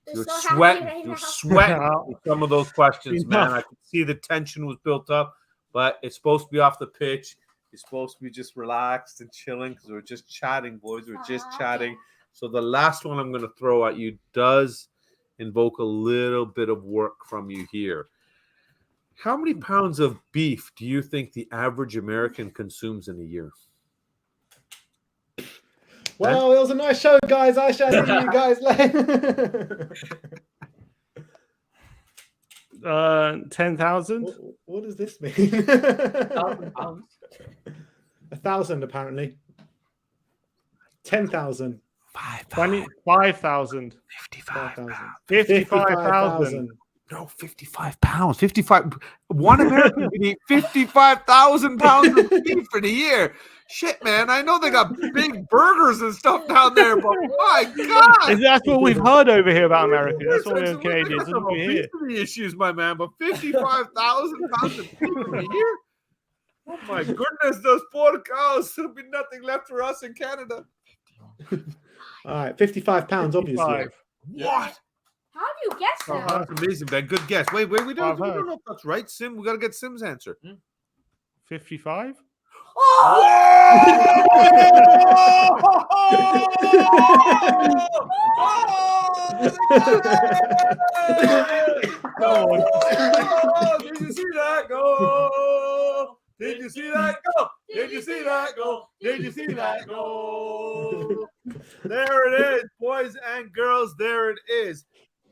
They're you're so happy sweating. right You're now. sweating with some of those questions, man. Enough. I could see the tension was built up, but it's supposed to be off the pitch. You're supposed to be just relaxed and chilling because we're just chatting, boys. We're just chatting. So the last one I'm going to throw at you does invoke a little bit of work from you here. How many pounds of beef do you think the average American consumes in a year? Well, it was a nice show, guys. I shall see you guys later. 10,000. What does this mean? 1,000 pounds. 1,000 apparently. 10,000. 25,000. 5,000. 55,000. No, 55 pounds. 55. One American can eat 55,000 pounds of beef in a year. Shit, man. I know they got big burgers and stuff down there, but my God. That's what we've heard over here about America. That's what Listen, we're Canadians. That's some what we hear. obesity issues, my man, but 55,000 pounds of beef in a year? Oh my goodness, those poor cows. There'll be nothing left for us in Canada. All right, 55 pounds, obviously. 55. What? How do you guess Oh, that? huh. That's amazing, Ben. Good guess. Wait, we don't I've heard. know if that's right. Sim, we got to get Sim's answer. 55? Oh, did you see that go? Did you see that go? Did you see that go? Did you see that go? There it is, boys and girls. There it is.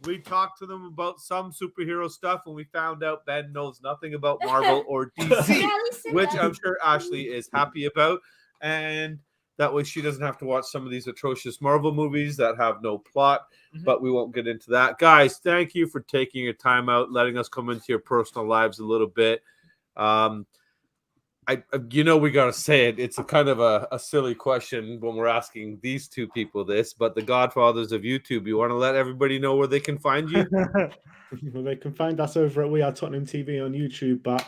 We talked to them about some superhero stuff, and we found out Ben knows nothing about Marvel or DC, Yeah, at least it which does. I'm sure Ashley is happy about. And that way she doesn't have to watch some of these atrocious Marvel movies that have no plot, but we won't get into that. Guys, thank you for taking your time out, letting us come into your personal lives a little bit. I we gotta say it. It's a kind of a silly question when we're asking these two people this, but the Godfathers of YouTube, you want to let everybody know where they can find you? Well, they can find us over at We Are Tottenham TV on YouTube, but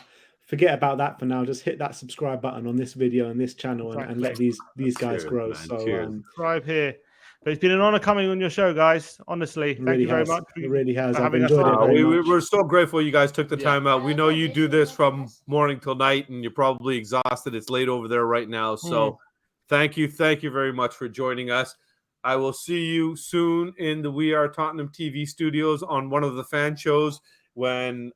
forget about that for now. Just hit that subscribe button on this video and this channel and let these guys Cheers, grow. man. So Cheers. Subscribe here. But it's been an honor coming on your show, guys. Honestly, thank you very much. It really has. for I've having us enjoyed it on. very much. We're so grateful you guys took the Yeah. time out. We know you do this from morning till night, and you're probably exhausted. It's late over there right now. So thank you very much for joining us. I will see you soon in the We Are Tottenham TV studios on one of the fan shows when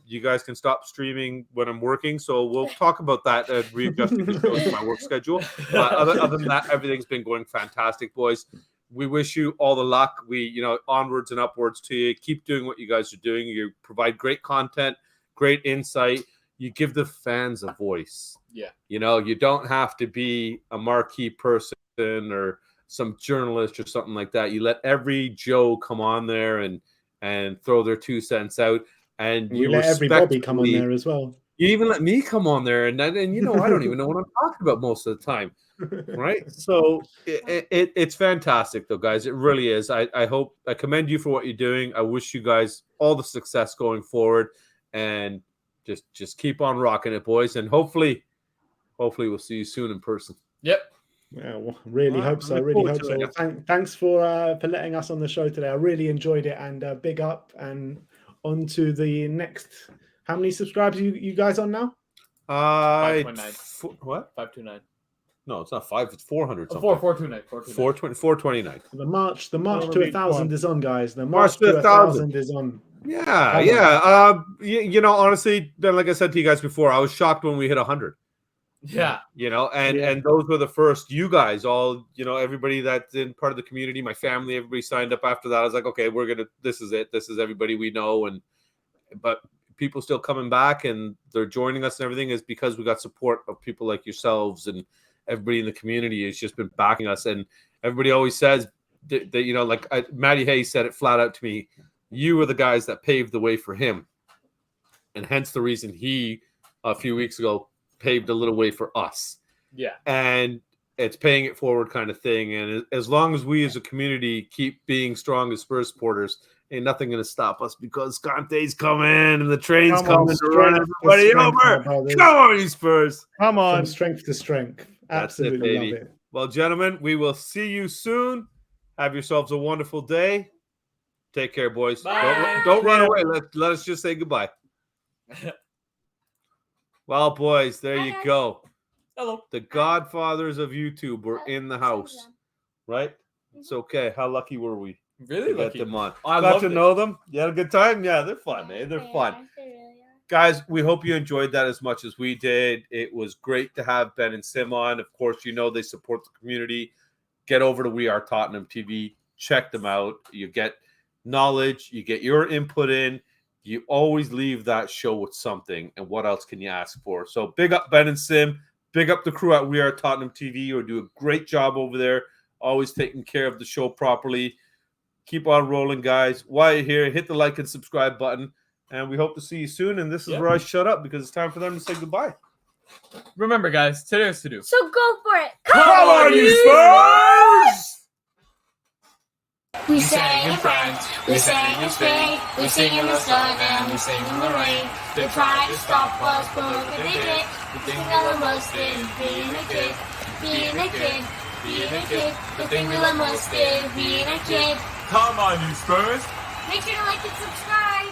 you guys can stop streaming when I'm working. So we'll talk about that and readjusting the shows to my work schedule. Other than that, everything's been going fantastic, boys. We wish you all the luck. We, onwards and upwards to you. Keep doing what you guys are doing. You provide great content, great insight. You give the fans a voice. Yeah. You don't have to be a marquee person or some journalist or something like that. You let every Joe come on there and throw their 2 cents out. And We you let every Bobby come on respectfully- there as well. You even let me come on there, and I don't even know what I'm talking about most of the time. Right, so it's fantastic though, guys. It really is. I commend you for what you're doing. I wish you guys all the success going forward, and just keep on rocking it, boys. And hopefully we'll see you soon in person. Yep. Yeah, well, really hope so. look Really forward hope to so. Thanks for letting us on the show today. I really enjoyed it, and big up and on to the next. How many subscribers you guys on now? 529. What? 529. No, it's not 5. It's 400. Oh, Something. 429. 429. The march to Probably 1,000 is on, guys. The March march to to 1,000 is on. Yeah. Honestly, like I said to you guys before, I was shocked when we hit 100. Yeah. And those were the first. You guys all, everybody that's in part of the community, my family, everybody signed up after that. I was like, okay, this is it. This is everybody we know. But people still coming back and they're joining us and everything is because we got support of people like yourselves, and everybody in the community has just been backing us. And everybody always says that Matty Hayes said it flat out to me, you were the guys that paved the way for him. And hence the reason he, a few weeks ago, paved a little way for us. Yeah. And it's paying it forward kind of thing. And as long as we as a community keep being strong as Spurs supporters, ain't nothing going to stop us, because Conte's coming and the train's coming to run everybody over. Come on, you Spurs. Come on. From strength to strength. That's it, Absolutely baby. love it. Well, gentlemen, we will see you soon. Have yourselves a wonderful day. Take care, boys. Bye. Don't run away. Let us just say goodbye. Well, boys, there Bye, you guys. go. Hello. The Godfathers of YouTube were in the house, right? It's okay. How lucky were we Really to get lucky. them on? I Got loved to it. know them. You had a good time? Yeah, they're fun, man. They're fun. They really are. Guys, we hope you enjoyed that as much as we did. It was great to have Ben and Sim on. Of course, they support the community. Get over to We Are Tottenham TV. Check them out. You get knowledge. You get your input in. You always leave that show with something. And what else can you ask for? So big up Ben and Sim. Big up the crew at We Are Tottenham TV. You do a great job over there. Always taking care of the show properly. Keep on rolling, guys. While you're here, hit the like and subscribe button. And we hope to see you soon. And this is where I shut up, because it's time for them to say goodbye. Remember, guys, today is to do. So go for it. Come on, you Spurs! We sang in France, we sang in Spain, we sing in the sun and we sing in the rain. They tried to stop us, but look what they did. The thing we love most is being a kid, being a kid, being a kid. The thing we love most is being a kid. Come on, you Spurs. Make sure to like and subscribe.